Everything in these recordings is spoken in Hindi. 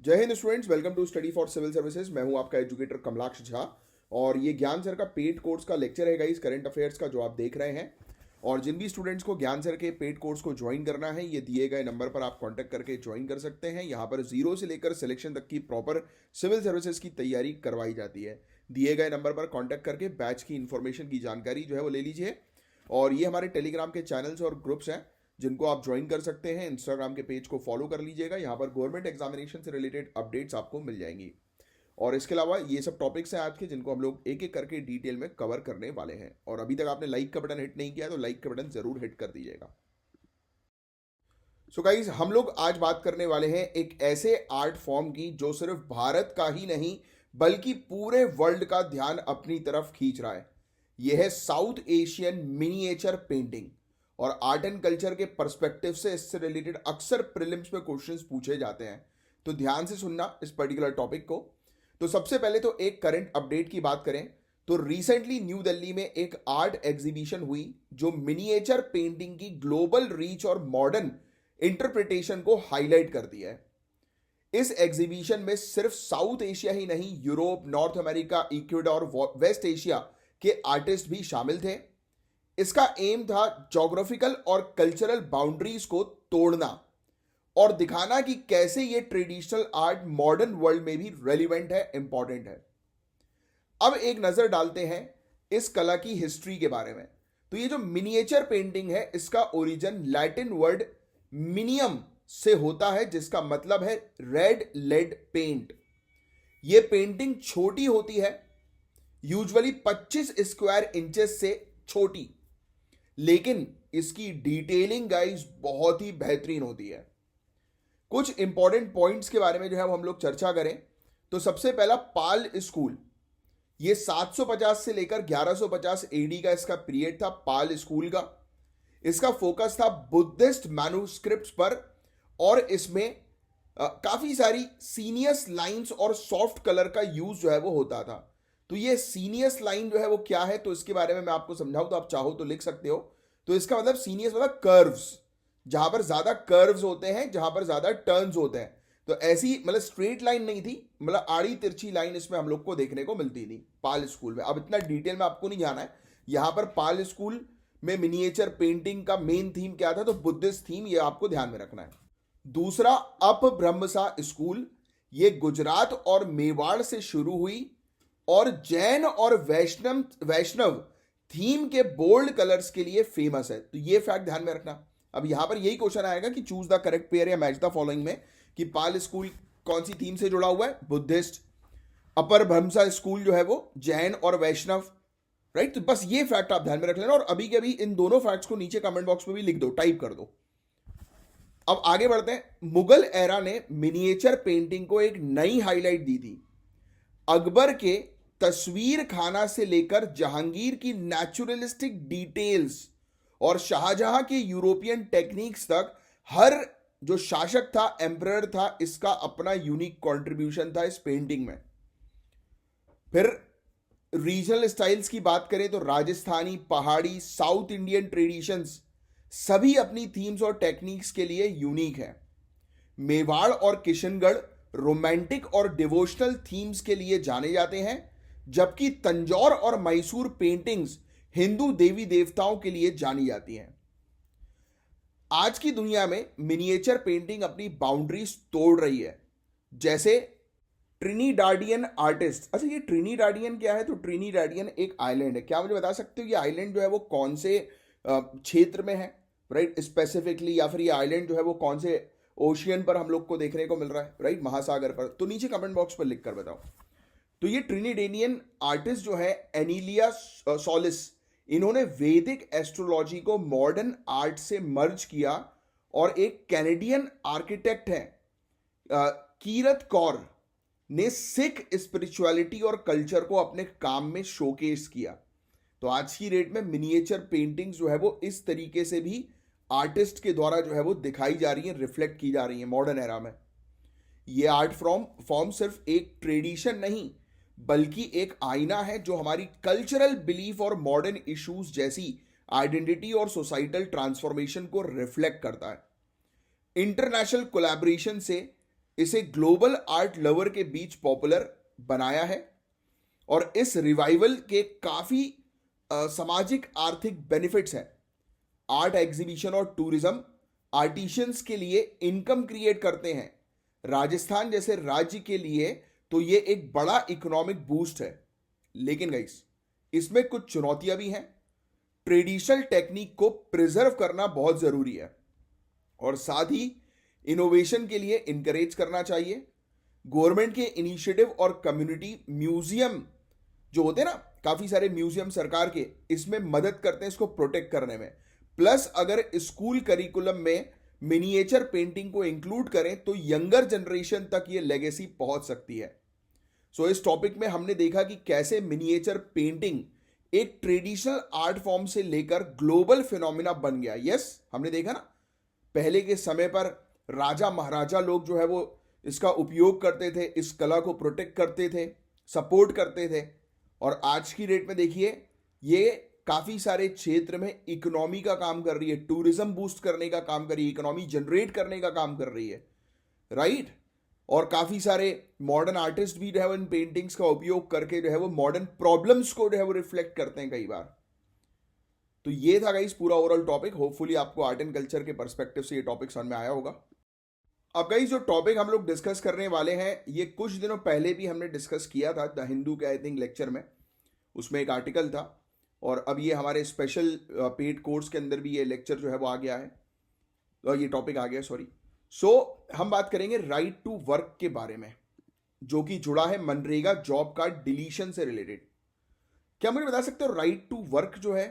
जय हिंद students, welcome to study for civil services. मैं हूं आपका एजुकेटर कमलाक्ष झा और ये ज्ञान सर का पेड कोर्स का लेक्चर है गाइस, करंट अफेयर्स का, जो आप देख रहे हैं। और जिन भी स्टूडेंट्स को ज्ञान सर के पेड कोर्स को ज्वाइन करना है, ये दिए गए नंबर पर आप कांटेक्ट करके ज्वाइन कर सकते हैं। यहाँ पर जीरो से लेकर सिलेक्शन तक की प्रॉपर सिविल सर्विसेज की तैयारी करवाई जाती है। दिए गए नंबर पर कांटेक्ट करके बैच की इंफॉर्मेशन की जानकारी जो है वो ले लीजिए। और ये हमारे टेलीग्राम के चैनल्स और ग्रुप्स हैं जिनको आप ज्वाइन कर सकते हैं। इंस्टाग्राम के पेज को फॉलो कर लीजिएगा, यहाँ पर गवर्नमेंट एग्जामिनेशन से रिलेटेड अपडेट्स आपको मिल जाएंगी। और इसके अलावा ये सब टॉपिक्स हैं आज के, जिनको हम लोग एक एक करके डिटेल में कवर करने वाले हैं। और अभी तक आपने लाइक का बटन हिट नहीं किया तो लाइक का बटन जरूर हिट कर दीजिएगा। सो गाइस, हम लोग आज बात करने वाले हैं एक ऐसे आर्ट फॉर्म की जो सिर्फ भारत का ही नहीं बल्कि पूरे वर्ल्ड का ध्यान अपनी तरफ खींच रहा है। यह है साउथ एशियन मिनिएचर पेंटिंग। और आर्ट एंड कल्चर के पर्सपेक्टिव से इससे रिलेटेड अक्सर प्रीलिम्स में क्वेश्चंस पूछे जाते हैं, तो ध्यान से सुनना इस पर्टिकुलर टॉपिक को। तो सबसे पहले तो एक करंट अपडेट की बात करें तो रिसेंटली न्यू दिल्ली में एक आर्ट एग्जीबिशन हुई जो मिनिएचर पेंटिंग की ग्लोबल रीच और मॉडर्न इंटरप्रिटेशन को हाईलाइट करती है। इस एग्जीबिशन में सिर्फ साउथ एशिया ही नहीं, Europe, North America, Ecuador, West Asia के आर्टिस्ट भी शामिल थे। इसका एम था ज्योग्राफिकल और कल्चरल बाउंड्रीज को तोड़ना और दिखाना कि कैसे ये ट्रेडिशनल आर्ट मॉडर्न वर्ल्ड में भी रेलिवेंट है, इंपॉर्टेंट है। अब एक नजर डालते हैं इस कला की हिस्ट्री के बारे में। तो ये जो मिनिएचर पेंटिंग है, इसका ओरिजिन लैटिन वर्ड मिनियम से होता है, जिसका मतलब है रेड लेड पेंट। ये पेंटिंग छोटी होती है, यूजुअली 25 स्क्वायर इंचेस से छोटी, लेकिन इसकी डिटेलिंग गाइस बहुत ही बेहतरीन होती है। कुछ इंपॉर्टेंट पॉइंट्स के बारे में जो है वो हम लोग चर्चा करें तो सबसे पहला, पाल स्कूल। ये 750 से लेकर 1150 एडी का इसका पीरियड था, पाल स्कूल का। इसका फोकस था बुद्धिस्ट मैन्युस्क्रिप्ट्स पर और इसमें काफी सारी सीनियस लाइंस और सॉफ्ट कलर का यूज जो है वो होता था। तो ये सीनियस लाइन जो है वो क्या है, तो इसके बारे में मैं आपको समझाऊं तो आप चाहो तो लिख सकते हो। तो इसका मतलब सीनियस मतलब कर्व्स, जहां पर ज्यादा कर्व्स होते हैं, जहां पर ज्यादा टर्न्स होते हैं। तो ऐसी मतलब स्ट्रेट लाइन नहीं थी, मतलब आड़ी तिरछी लाइन इसमें हम लोग को देखने को मिलती थी पाल स्कूल में। अब इतना डिटेल में आपको नहीं जाना है। यहां पर पाल स्कूल में मिनिएचर पेंटिंग का मेन थीम क्या था, तो बुद्धिस्ट थीम, ये आपको ध्यान में रखना है। दूसरा, अप ब्रह्मसा स्कूल। ये गुजरात और मेवाड़ से शुरू हुई और जैन और वैष्णव थीम के बोल्ड कलर्स के लिए फेमस है। तो ये फैक्ट ध्यान में रखना। अब यहां पर यही क्वेश्चन आएगा कि चूज द करेक्ट पेयर या मैच द फॉलोइंग में, कि पाल स्कूल कौन सी थीम से जुड़ा हुआ है, बुद्धिस्ट। अपर ब्रह्मसा स्कूल जो है वो जैन और वैष्णव, राइट। तो बस ये फैक्ट आप ध्यान में रख लेना और अभी के अभी इन दोनों फैक्ट्स को नीचे कमेंट बॉक्स में भी लिख दो, टाइप कर दो। अब आगे बढ़ते हैं। मुगल एरा ने मिनिएचर पेंटिंग को एक नई हाईलाइट दी थी। अकबर के तस्वीर खाना से लेकर जहांगीर की नेचुरलिस्टिक डिटेल्स और शाहजहां के यूरोपियन टेक्निक्स तक, हर जो शासक था, एम्परर था, इसका अपना यूनिक कंट्रीब्यूशन था इस पेंटिंग में। फिर रीजनल स्टाइल्स की बात करें तो राजस्थानी, पहाड़ी, साउथ इंडियन ट्रेडिशंस सभी अपनी थीम्स और टेक्निक्स के लिए यूनिक है। मेवाड़ और किशनगढ़ रोमांटिक और डिवोशनल थीम्स के लिए जाने जाते हैं, जबकि तंजौर और मैसूर पेंटिंग्स हिंदू देवी देवताओं के लिए जानी जाती हैं। आज की दुनिया में मिनिएचर पेंटिंग अपनी बाउंड्रीज तोड़ रही है, जैसे ट्रिनिडाडियन आर्टिस्ट। अच्छा, ये ट्रिनिडाडियन क्या है? तो ट्रिनिडाडियन एक आइलैंड है। क्या मुझे बता सकते हो ये आइलैंड जो है वो कौन से क्षेत्र में है, राइट, स्पेसिफिकली? या फिर ये आइलैंड जो है वो कौन से ओशियन पर हम लोग को देखने को मिल रहा है, राइट, महासागर पर? तो नीचे कमेंट बॉक्स पर लिख कर बताओ। तो ये ट्रिनिडेनियन आर्टिस्ट जो है एनिलिया सोलिस, इन्होंने वैदिक एस्ट्रोलॉजी को मॉडर्न आर्ट से मर्ज किया। और एक कैनेडियन आर्किटेक्ट है कीरत कौर ने सिख स्पिरिचुअलिटी और कल्चर को अपने काम में शोकेस किया। तो आज की डेट में मिनिएचर पेंटिंग्स जो है वो इस तरीके से भी आर्टिस्ट के द्वारा जो है वो दिखाई जा रही है, रिफ्लेक्ट की जा रही है मॉडर्न एरा में। ये आर्ट फॉर्म सिर्फ एक ट्रेडिशन नहीं बल्कि एक आईना है जो हमारी कल्चरल बिलीफ और मॉडर्न इश्यूज जैसी आइडेंटिटी और सोसाइटल ट्रांसफॉर्मेशन को रिफ्लेक्ट करता है। इंटरनेशनल कोलैबोरेशन से इसे ग्लोबल आर्ट लवर के बीच पॉपुलर बनाया है और इस रिवाइवल के काफी सामाजिक आर्थिक बेनिफिट्स हैं। आर्ट एग्जीबिशन और टूरिज्म आर्टिशियंस के लिए इनकम क्रिएट करते हैं। राजस्थान जैसे राज्य के लिए तो ये एक बड़ा इकोनॉमिक बूस्ट है। लेकिन गाइस, इसमें कुछ चुनौतियां भी हैं। ट्रेडिशनल टेक्निक को प्रिजर्व करना बहुत जरूरी है और साथ ही इनोवेशन के लिए इनकरेज करना चाहिए। गवर्नमेंट के इनिशिएटिव और कम्युनिटी म्यूजियम जो होते हैं ना, काफी सारे म्यूजियम सरकार के, इसमें मदद करते हैं इसको प्रोटेक्ट करने में। प्लस अगर स्कूल करिकुलम में मिनिएचर पेंटिंग को इंक्लूड करें तो यंगर जनरेशन तक ये लेगेसी पहुंच सकती है। सो इस टॉपिक में हमने देखा कि कैसे मिनिएचर पेंटिंग एक ट्रेडिशनल आर्ट फॉर्म से लेकर ग्लोबल फिनोमिना बन गया। यस, हमने देखा ना, पहले के समय पर राजा महाराजा लोग जो है वो इसका उपयोग करते थे, इस कला को प्रोटेक्ट करते थे, सपोर्ट करते थे। और आज की डेट में देखिए, ये काफी सारे क्षेत्र में इकोनॉमी का काम कर रही है, टूरिज्म बूस्ट करने का काम कर रही है, इकोनॉमी जनरेट करने का काम कर रही है, राइट। और काफी सारे मॉडर्न आर्टिस्ट भी जो है वो इन पेंटिंग्स का उपयोग करके जो है वो मॉडर्न प्रॉब्लम्स को जो है वो रिफ्लेक्ट करते हैं कई बार। तो ये था गाइस पूरा ओवरऑल टॉपिक। होपफुली आपको आर्ट एंड कल्चर के पर्सपेक्टिव से ये टॉपिक समझ में आया होगा। अब गाइस, जो टॉपिक हम लोग डिस्कस करने वाले हैं, ये कुछ दिनों पहले भी हमने डिस्कस किया था द हिंदू के आई थिंक लेक्चर में, उसमें एक आर्टिकल था। और अब ये हमारे स्पेशल पेड कोर्स के अंदर भी ये लेक्चर जो है वो आ गया है, ये टॉपिक आ गया, सॉरी। हम बात करेंगे राइट टू वर्क के बारे में, जो कि जुड़ा है मनरेगा जॉब कार्ड डिलीशन से रिलेटेड। क्या मुझे बता सकते हो राइट टू वर्क जो है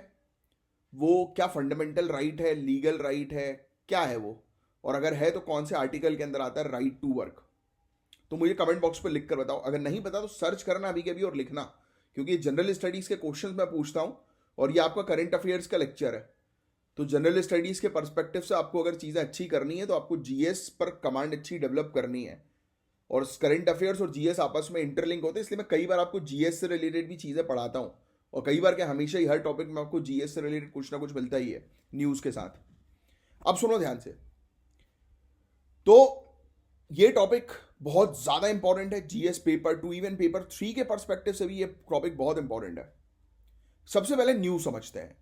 वो क्या फंडामेंटल राइट है, लीगल राइट है, क्या है वो? और अगर है तो कौन से आर्टिकल के अंदर आता है राइट टू वर्क? तो मुझे कमेंट बॉक्स पर लिख कर बताओ। अगर नहीं पता तो सर्च करना अभी के अभी और लिखना, क्योंकि जनरल स्टडीज के क्वेश्चंस मैं पूछता हूं और ये आपका करंट अफेयर्स का लेक्चर है। तो जनरल स्टडीज के पर्सपेक्टिव से आपको अगर चीज़ें अच्छी करनी है तो आपको जीएस पर कमांड अच्छी डेवलप करनी है। और करंट अफेयर्स और जीएस आपस में इंटरलिंक होते हैं, इसलिए मैं कई बार आपको जीएस से रिलेटेड भी चीज़ें पढ़ाता हूँ। और कई बार क्या, हमेशा ही हर टॉपिक में आपको जीएस से रिलेटेड कुछ ना कुछ मिलता ही है न्यूज़ के साथ। अब सुनो ध्यान से, तो ये टॉपिक बहुत ज़्यादा इंपॉर्टेंट है जीएस पेपर 2 इवन पेपर 3 के पर्सपेक्टिव से भी ये टॉपिक बहुत इंपॉर्टेंट है। सबसे पहले न्यूज़ समझते हैं।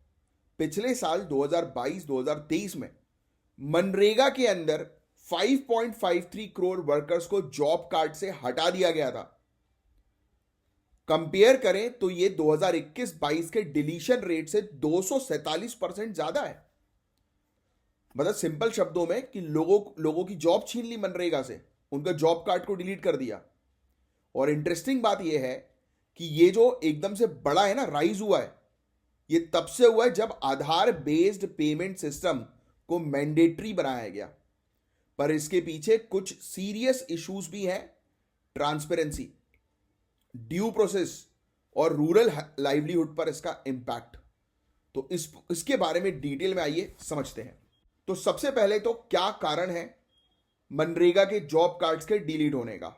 पिछले साल 2022-2023 में मनरेगा के अंदर 5.53 करोड़ वर्कर्स को जॉब कार्ड से हटा दिया गया था। कंपेयर करें तो ये 2021-22 के डिलीशन रेट से 247% ज्यादा है। मतलब सिंपल शब्दों में कि लोगों की जॉब छीन ली मनरेगा से, उनका जॉब कार्ड को डिलीट कर दिया। और इंटरेस्टिंग बात यह है कि ये जो एकदम से बड़ा है ना, राइज हुआ है, ये तब से हुआ है जब आधार बेस्ड पेमेंट सिस्टम को मैंडेटरी बनाया गया। पर इसके पीछे कुछ सीरियस इश्यूज भी हैं, ट्रांसपेरेंसी, ड्यू प्रोसेस और रूरल लाइवलीहुड पर इसका इंपैक्ट। तो इसके बारे में डिटेल में आइए समझते हैं। तो सबसे पहले तो क्या कारण है मनरेगा के जॉब कार्ड्स के डिलीट होने का?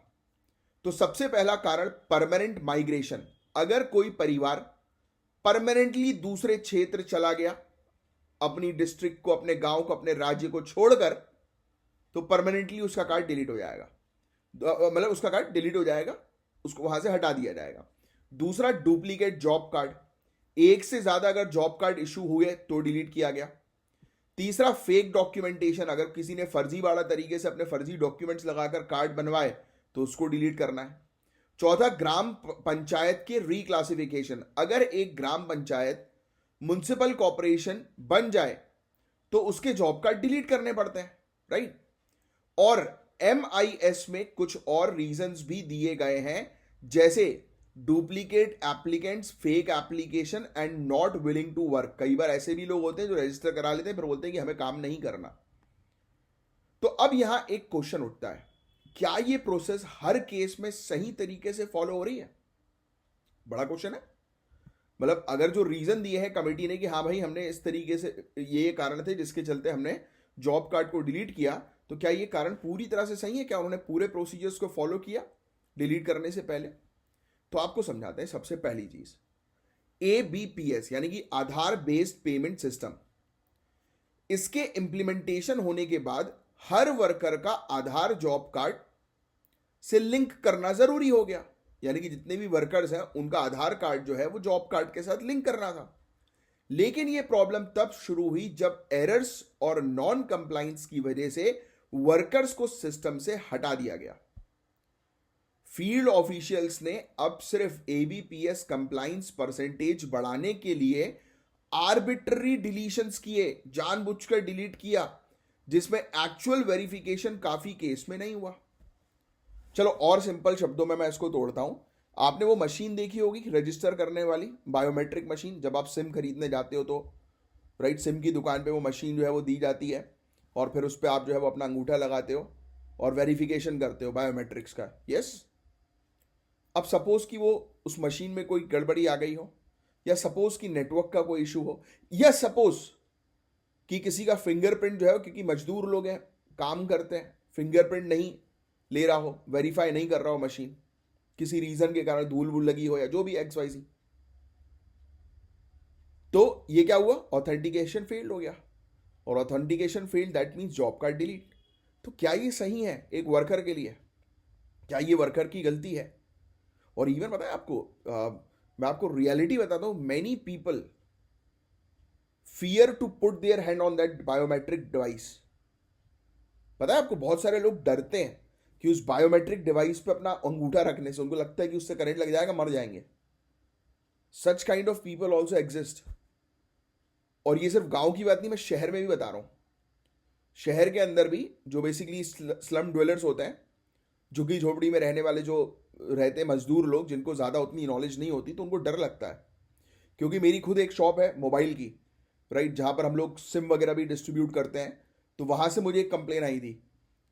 तो सबसे पहला कारण परमानेंट माइग्रेशन। अगर कोई परिवार परमानेंटली दूसरे क्षेत्र चला गया, अपनी डिस्ट्रिक्ट को, अपने गांव को, अपने राज्य को छोड़कर, तो परमानेंटली उसका कार्ड डिलीट हो जाएगा। मतलब उसका कार्ड डिलीट हो जाएगा, उसको वहां से हटा दिया जाएगा। दूसरा, डुप्लीकेट जॉब कार्ड। एक से ज्यादा अगर जॉब कार्ड इशू हुए तो डिलीट किया गया। तीसरा, फेक डॉक्यूमेंटेशन। अगर किसी ने फर्जीवाड़ा तरीके से अपने फर्जी डॉक्यूमेंट्स लगाकर कार्ड बनवाए तो उसको डिलीट करना है। चौथा, ग्राम पंचायत के रिक्लासिफिकेशन। अगर एक ग्राम पंचायत म्युनिसिपल कॉर्पोरेशन बन जाए तो उसके जॉब कार्ड डिलीट करने पड़ते हैं, राइट। और MIS में कुछ और रीजंस भी दिए गए हैं, जैसे duplicate applicants, fake application and not willing to work. कई बार ऐसे भी लोग होते हैं जो रजिस्टर करा लेते हैं फिर बोलते हैं कि हमें काम नहीं करना। तो अब यहां एक क्वेश्चन उठता है, क्या ये प्रोसेस हर केस में सही तरीके से फॉलो हो रही है? बड़ा क्वेश्चन है। मतलब अगर जो रीजन दिए हैं कमेटी ने कि हाँ भाई हमने इस तरीके से, ये कारण थे जिसके चलते हमने जॉब कार्ड को डिलीट किया, तो क्या ये कारण पूरी तरह से सही है? क्या उन्होंने पूरे प्रोसीजर्स को फॉलो किया डिलीट करने से पहले? तो आपको समझाते हैं। सबसे पहली चीज, ABPS यानी कि आधार बेस्ड पेमेंट सिस्टम, इसके इंप्लीमेंटेशन होने के बाद हर वर्कर का आधार जॉब कार्ड से लिंक करना जरूरी हो गया, यानी कि जितने भी वर्कर्स हैं उनका आधार कार्ड जो है वो जॉब कार्ड के साथ लिंक करना था। लेकिन ये प्रॉब्लम तब शुरू हुई जब एरर्स और नॉन कंप्लाइंस की वजह से वर्कर्स को सिस्टम से हटा दिया गया। फील्ड ऑफिशियल्स ने अब सिर्फ एबीपीएस कंप्लाइंस परसेंटेज बढ़ाने के लिए आर्बिट्ररी डिलीशंस किए, जानबूझकर डिलीट किया, जिसमें एक्चुअल वेरिफिकेशन काफी केस में नहीं हुआ। चलो और सिंपल शब्दों में मैं इसको तोड़ता हूं। आपने वो मशीन देखी होगी रजिस्टर करने वाली, बायोमेट्रिक मशीन, जब आप सिम खरीदने जाते हो तो राइट, सिम की दुकान पे वो मशीन जो है वो दी जाती है और फिर उस पर आप जो है वो अपना अंगूठा लगाते हो और वेरिफिकेशन करते हो बायोमेट्रिक्स का। यस। अब सपोज कि वो उस मशीन में कोई गड़बड़ी आ गई हो, या सपोज कि नेटवर्क का कोई इशू हो, या सपोज कि किसी का फिंगरप्रिंट जो है, क्योंकि मजदूर लोग हैं काम करते हैं, फिंगरप्रिंट नहीं ले रहा हो, वेरीफाई नहीं कर रहा हो मशीन, किसी रीजन के कारण धूल वूल लगी हो या जो भी XYZ, तो ये क्या हुआ, ऑथेंटिकेशन फेल्ड हो गया। और authentication failed that means job card delete. तो क्या ये सही है एक वर्कर के लिए? क्या ये वर्कर की गलती है? और इवन पता है आपको, मैं आपको रियलिटी बताता हूं, many people fear to put their hand on that biometric device. पता है आपको, बहुत सारे लोग डरते हैं कि उस बायोमेट्रिक डिवाइस पे अपना अंगूठा रखने से, उनको लगता है कि उससे करंट लग जाएगा, मर जाएंगे। Such kind of people also exist. और ये सिर्फ गांव की बात नहीं, मैं शहर में भी बता रहा हूं। शहर के अंदर भी जो बेसिकली स्लम ड्वेलर्स होते हैं, झुग्गी झोपड़ी में रहने वाले जो रहते हैं मजदूर लोग, जिनको ज़्यादा उतनी नॉलेज नहीं होती, तो उनको डर लगता है। क्योंकि मेरी खुद एक शॉप है मोबाइल की, राइट, जहाँ पर हम लोग सिम वगैरह भी डिस्ट्रीब्यूट करते हैं। तो वहाँ से मुझे एक कंप्लेन आई थी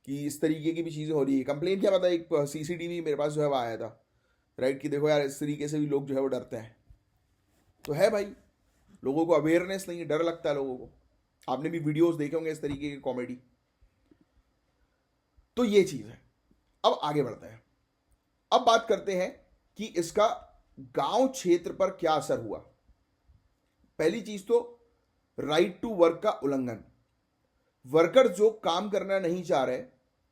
कि इस तरीके की भी चीज़ें हो रही है। कंप्लेन क्या पता, एक CCTV मेरे पास जो है वो आया था, राइट, कि देखो यार इस तरीके से भी लोग जो है वो डरते हैं। तो है भाई, लोगों को अवेयरनेस नहीं है, डर लगता है लोगों को। आपने भी वीडियोस देखे होंगे इस तरीके की कॉमेडी। तो ये चीज़ है। अब आगे बढ़ते हैं। अब बात करते हैं कि इसका गांव क्षेत्र पर क्या असर हुआ। पहली चीज तो राइट टू वर्क का उल्लंघन। वर्कर जो काम करना नहीं चाह रहे,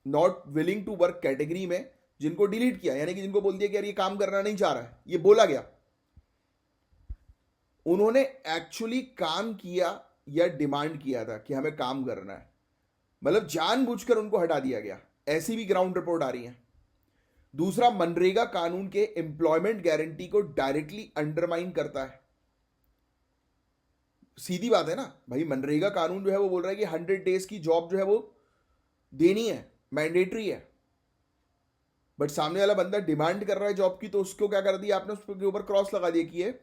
not willing to work category में, जिनको डिलीट किया, यानी कि जिनको बोल दिया कि यार ये काम करना नहीं चाह रहा है, ये बोला गया, उन्होंने एक्चुअली काम किया या डिमांड किया था कि हमें काम करना है, मतलब जानबूझकर उनको हटा दिया गया। ऐसी भी ग्राउंड रिपोर्ट आ रही है। दूसरा, मनरेगा कानून के एम्प्लॉयमेंट गारंटी को डायरेक्टली अंडरमाइन करता है। सीधी बात है ना भाई, मनरेगा कानून जो है वो बोल रहा है कि 100 डेज की जॉब जो है वो देनी है, मैंडेटरी है। बट सामने वाला बंदा डिमांड कर रहा है जॉब की, तो उसको क्या कर दिया आपने, उसके ऊपर क्रॉस लगा दिया कि ये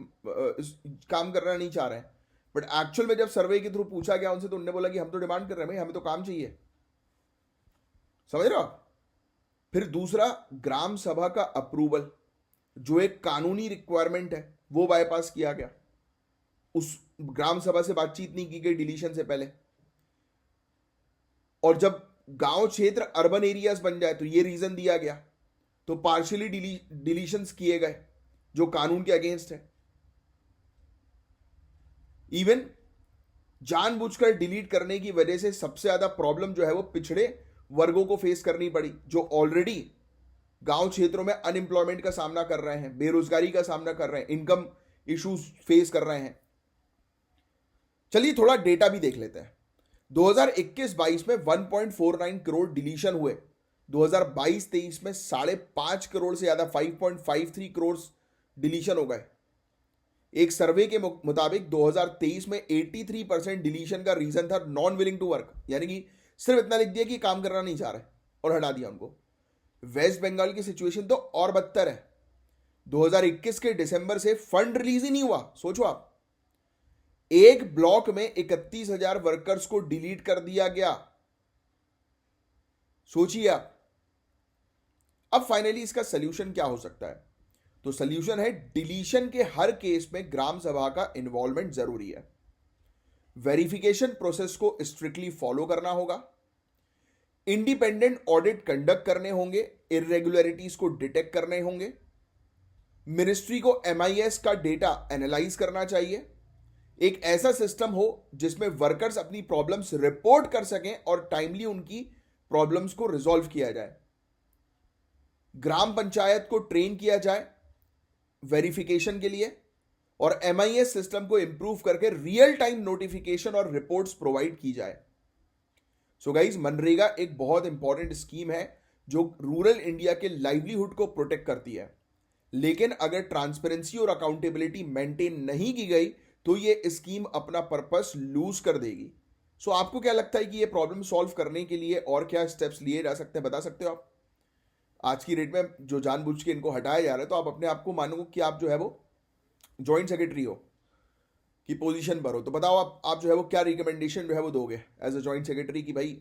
काम करना नहीं चाह रहे हैं। बट एक्चुअल में जब सर्वे के थ्रू पूछा गया उनसे, तो उन्होंने बोला कि हम तो डिमांड कर रहे हैं भाई, हमें तो काम चाहिए। समझ रहे हो? फिर दूसरा, ग्राम सभा का अप्रूवल, जो एक कानूनी रिक्वायरमेंट है, वो बाईपास किया गया। उस ग्राम सभा से बातचीत नहीं की गई डिलीशन से पहले। और जब गांव क्षेत्र अर्बन एरियाज बन जाए तो ये रीजन दिया गया, तो पार्शियली डिलीशंस किए गए जो कानून के अगेंस्ट है। इवन जानबूझकर डिलीट करने की वजह से सबसे ज्यादा प्रॉब्लम जो है वो पिछड़े वर्गों को फेस करनी पड़ी, जो ऑलरेडी गांव क्षेत्रों में अनएम्प्लॉयमेंट का सामना कर रहे हैं, बेरोजगारी का सामना कर रहे हैं, इनकम इश्यूज फेस कर रहे हैं। चलिए थोड़ा डेटा भी देख लेते हैं। 2021-22 में 1.49 करोड़ डिलीशन हुए। 2022-23 में 5.5 करोड़ से ज्यादा 5.53 करोड़ डिलीशन हो गए। एक सर्वे के मुताबिक 2023 में 83% डिलीशन का रीजन था नॉन विलिंग टू वर्क, यानी कि सिर्फ इतना लिख दिया कि काम करना नहीं चाह रहे और हटा दिया उनको। वेस्ट बंगाल की सिचुएशन तो और बदतर है। 2021 के दिसंबर से फंड रिलीज ही नहीं हुआ। सोचो आप, एक ब्लॉक में 31,000 वर्कर्स को डिलीट कर दिया गया। सोचिए आप। अब फाइनली इसका सोल्यूशन क्या हो सकता है? तो सोल्यूशन है, डिलीशन के हर केस में ग्राम सभा का इन्वॉल्वमेंट जरूरी है। वेरिफिकेशन प्रोसेस को स्ट्रिक्टली फॉलो करना होगा। इंडिपेंडेंट ऑडिट कंडक्ट करने होंगे, इरेगुलरिटीज को डिटेक्ट करने होंगे। मिनिस्ट्री को MIS का डेटा एनालाइज करना चाहिए। एक ऐसा सिस्टम हो जिसमें वर्कर्स अपनी प्रॉब्लम्स रिपोर्ट कर सकें और टाइमली उनकी प्रॉब्लम्स को रिजॉल्व किया जाए। ग्राम पंचायत को ट्रेन किया जाए वेरिफिकेशन के लिए, और एमआईएस सिस्टम को इंप्रूव करके रियल टाइम नोटिफिकेशन और रिपोर्ट्स प्रोवाइड की जाए। सो गाइज, मनरेगा एक बहुत इंपॉर्टेंट स्कीम है जो रूरल इंडिया के लाइवलीहुड को प्रोटेक्ट करती है, लेकिन अगर ट्रांसपेरेंसी और अकाउंटेबिलिटी मेंटेन नहीं की गई तो ये स्कीम अपना पर्पस लूज कर देगी। सो आपको क्या लगता है कि ये प्रॉब्लम सॉल्व करने के लिए और क्या स्टेप्स लिए जा सकते हैं, बता सकते हो आप? आज की डेट में जो जानबूझ के इनको हटाया जा रहा है, तो आप अपने आप को मानो कि आप जो है वो जॉइंट सेक्रेटरी हो की पोजीशन पर हो, तो बताओ आप जो है वो क्या रिकमेंडेशन जो है वो दोगे एज अ जॉइंट सेक्रेटरी कि भाई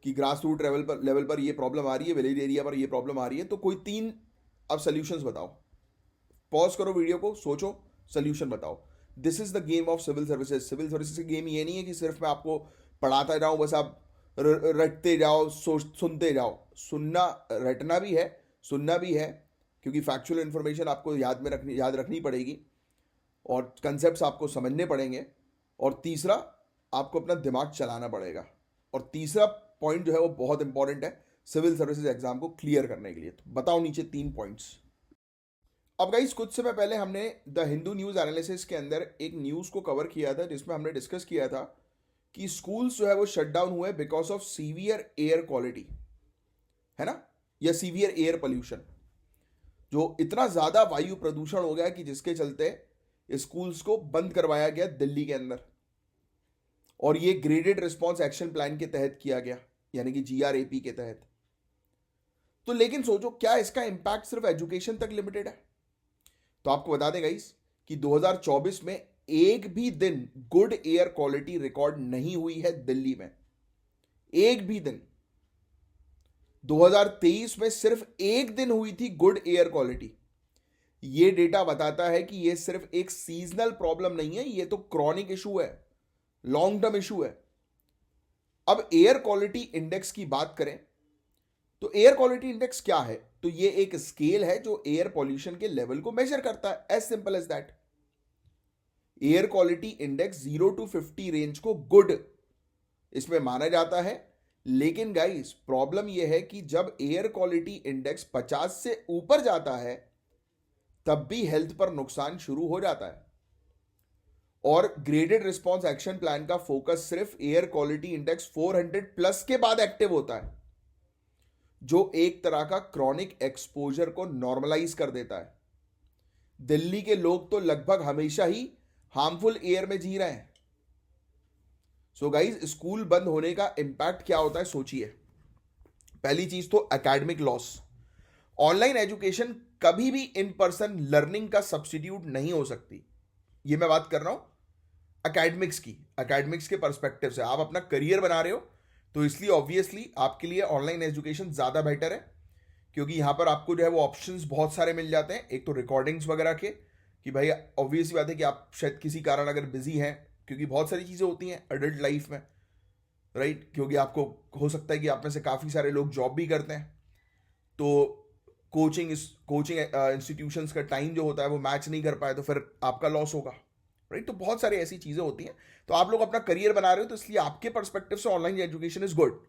कि ग्रास रूट लेवल पर ये प्रॉब्लम आ रही है, विलेज एरिया पर ये प्रॉब्लम आ रही है, तो कोई 3 अब सोल्यूशंस बताओ। पॉज करो वीडियो को, सोचो, सोल्यूशन बताओ। This is the game of civil services. Civil services की गेम ये नहीं है कि सिर्फ मैं आपको पढ़ाता जाऊं, बस आप रटते जाओ, सुनते जाओ। सुनना, रटना भी है, सुनना भी है, क्योंकि फैक्चुअल इंफॉर्मेशन आपको याद रखनी पड़ेगी और कंसेप्ट्स आपको समझने पड़ेंगे, और तीसरा आपको अपना दिमाग चलाना पड़ेगा। और तीसरा पॉइंट जो है वो बहुत इंपॉर्टेंट है सिविल सर्विसेज एग्जाम को क्लियर करने के लिए। तो बताओ नीचे 3 पॉइंट्स। अब गाइस, कुछ समय पहले हमने द हिंदू न्यूज़ एनालिसिस के अंदर एक न्यूज़ को कवर किया था जिसमें हमने डिस्कस किया था कि स्कूल्स जो है वो शट डाउन हुए because of severe air quality, है ना, या सीवियर एयर पोल्यूशन। जो इतना ज़्यादा वायु प्रदूषण हो गया कि जिसके चलते स्कूल्स को बंद करवाया गया दिल्ली के अंदर, और ये ग्रेडेड रिस्पॉन्स एक्शन प्लान के तहत किया गया, यानी कि GRAP के तहत। तो लेकिन सोचो, क्या इसका इंपैक्ट सिर्फ एजुकेशन तक लिमिटेड है? तो आपको बता दें गाइस कि 2024 में एक भी दिन गुड एयर क्वालिटी रिकॉर्ड नहीं हुई है दिल्ली में, एक भी दिन। 2023 में सिर्फ एक दिन हुई थी गुड एयर क्वालिटी। ये डेटा बताता है कि ये सिर्फ एक सीजनल प्रॉब्लम नहीं है, ये तो क्रॉनिक इशू है, लॉन्ग टर्म इशू है। अब एयर क्वालिटी इंडेक्स की बात करें तो एयर क्वालिटी इंडेक्स क्या है? तो ये एक स्केल है जो एयर पॉल्यूशन के लेवल को मेजर करता है, as simple as that. Air quality index 0 to 50 range को गुड इसमें माना जाता है, लेकिन गाइस प्रॉब्लम यह है कि जब एयर क्वालिटी इंडेक्स 50 से ऊपर जाता है तब भी हेल्थ पर नुकसान शुरू हो जाता है। और ग्रेडेड रिस्पॉन्स एक्शन प्लान का फोकस सिर्फ एयर क्वालिटी इंडेक्स 400 प्लस के बाद एक्टिव होता है, जो एक तरह का क्रॉनिक एक्सपोजर को नॉर्मलाइज कर देता है। दिल्ली के लोग तो लगभग हमेशा ही हार्मफुल एयर में जी रहे हैं। सो गाइज, स्कूल बंद होने का इंपैक्ट क्या होता है सोचिए। पहली चीज तो एकेडमिक लॉस। ऑनलाइन एजुकेशन कभी भी इन पर्सन लर्निंग का सब्स्टिट्यूट नहीं हो सकती। ये मैं बात कर रहा हूं एकेडमिक्स की, एकेडमिक्स के पर्सपेक्टिव से। आप अपना करियर बना रहे हो तो इसलिए ऑब्वियसली आपके लिए ऑनलाइन एजुकेशन ज़्यादा बेटर है, क्योंकि यहाँ पर आपको जो है वो ऑप्शंस बहुत सारे मिल जाते हैं। एक तो रिकॉर्डिंग्स वगैरह के, कि भाई ऑब्वियसली बात है कि आप शायद किसी कारण अगर बिजी हैं, क्योंकि बहुत सारी चीज़ें होती हैं एडल्ट लाइफ में, राइट, क्योंकि आपको हो सकता है कि आप में से काफ़ी सारे लोग जॉब भी करते हैं, तो कोचिंग इंस्टीट्यूशंस का टाइम जो होता है वो मैच नहीं कर पाए तो फिर आपका लॉस होगा, राइट। तो बहुत सारी ऐसी चीज़ें होती हैं। तो आप लोग अपना करियर बना रहे हो तो इसलिए आपके पर्सपेक्टिव से online education is good.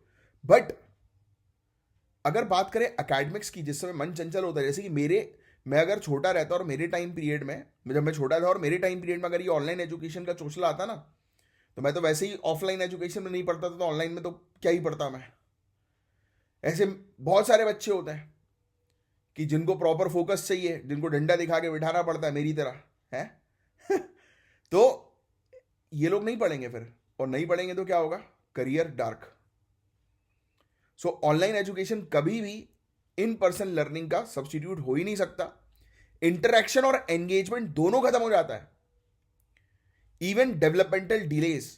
But अगर बात करें एकेडमिक्स की, जिस समय मन चंचल होता है, जैसे कि मैं अगर छोटा रहता और मेरे टाइम पीरियड में, जब मैं छोटा था और मेरे टाइम पीरियड में अगर ये ऑनलाइन एजुकेशन का चोचला आता ना, तो मैं तो वैसे ही ऑफलाइन एजुकेशन में नहीं पढ़ता था, तो ऑनलाइन में तो क्या ही पढ़ता मैं। ऐसे बहुत सारे बच्चे होते हैं कि जिनको प्रॉपर फोकस चाहिए, जिनको डंडा दिखा के बिठाना पड़ता है मेरी तरह है तो ये लोग नहीं पढ़ेंगे फिर, और नहीं पढ़ेंगे तो क्या होगा, करियर डार्क। सो ऑनलाइन एजुकेशन कभी भी इन पर्सन लर्निंग का सब्स्टिट्यूट हो ही नहीं सकता। इंटरेक्शन और एंगेजमेंट दोनों खत्म हो जाता है। इवन डेवलपमेंटल डिलेज,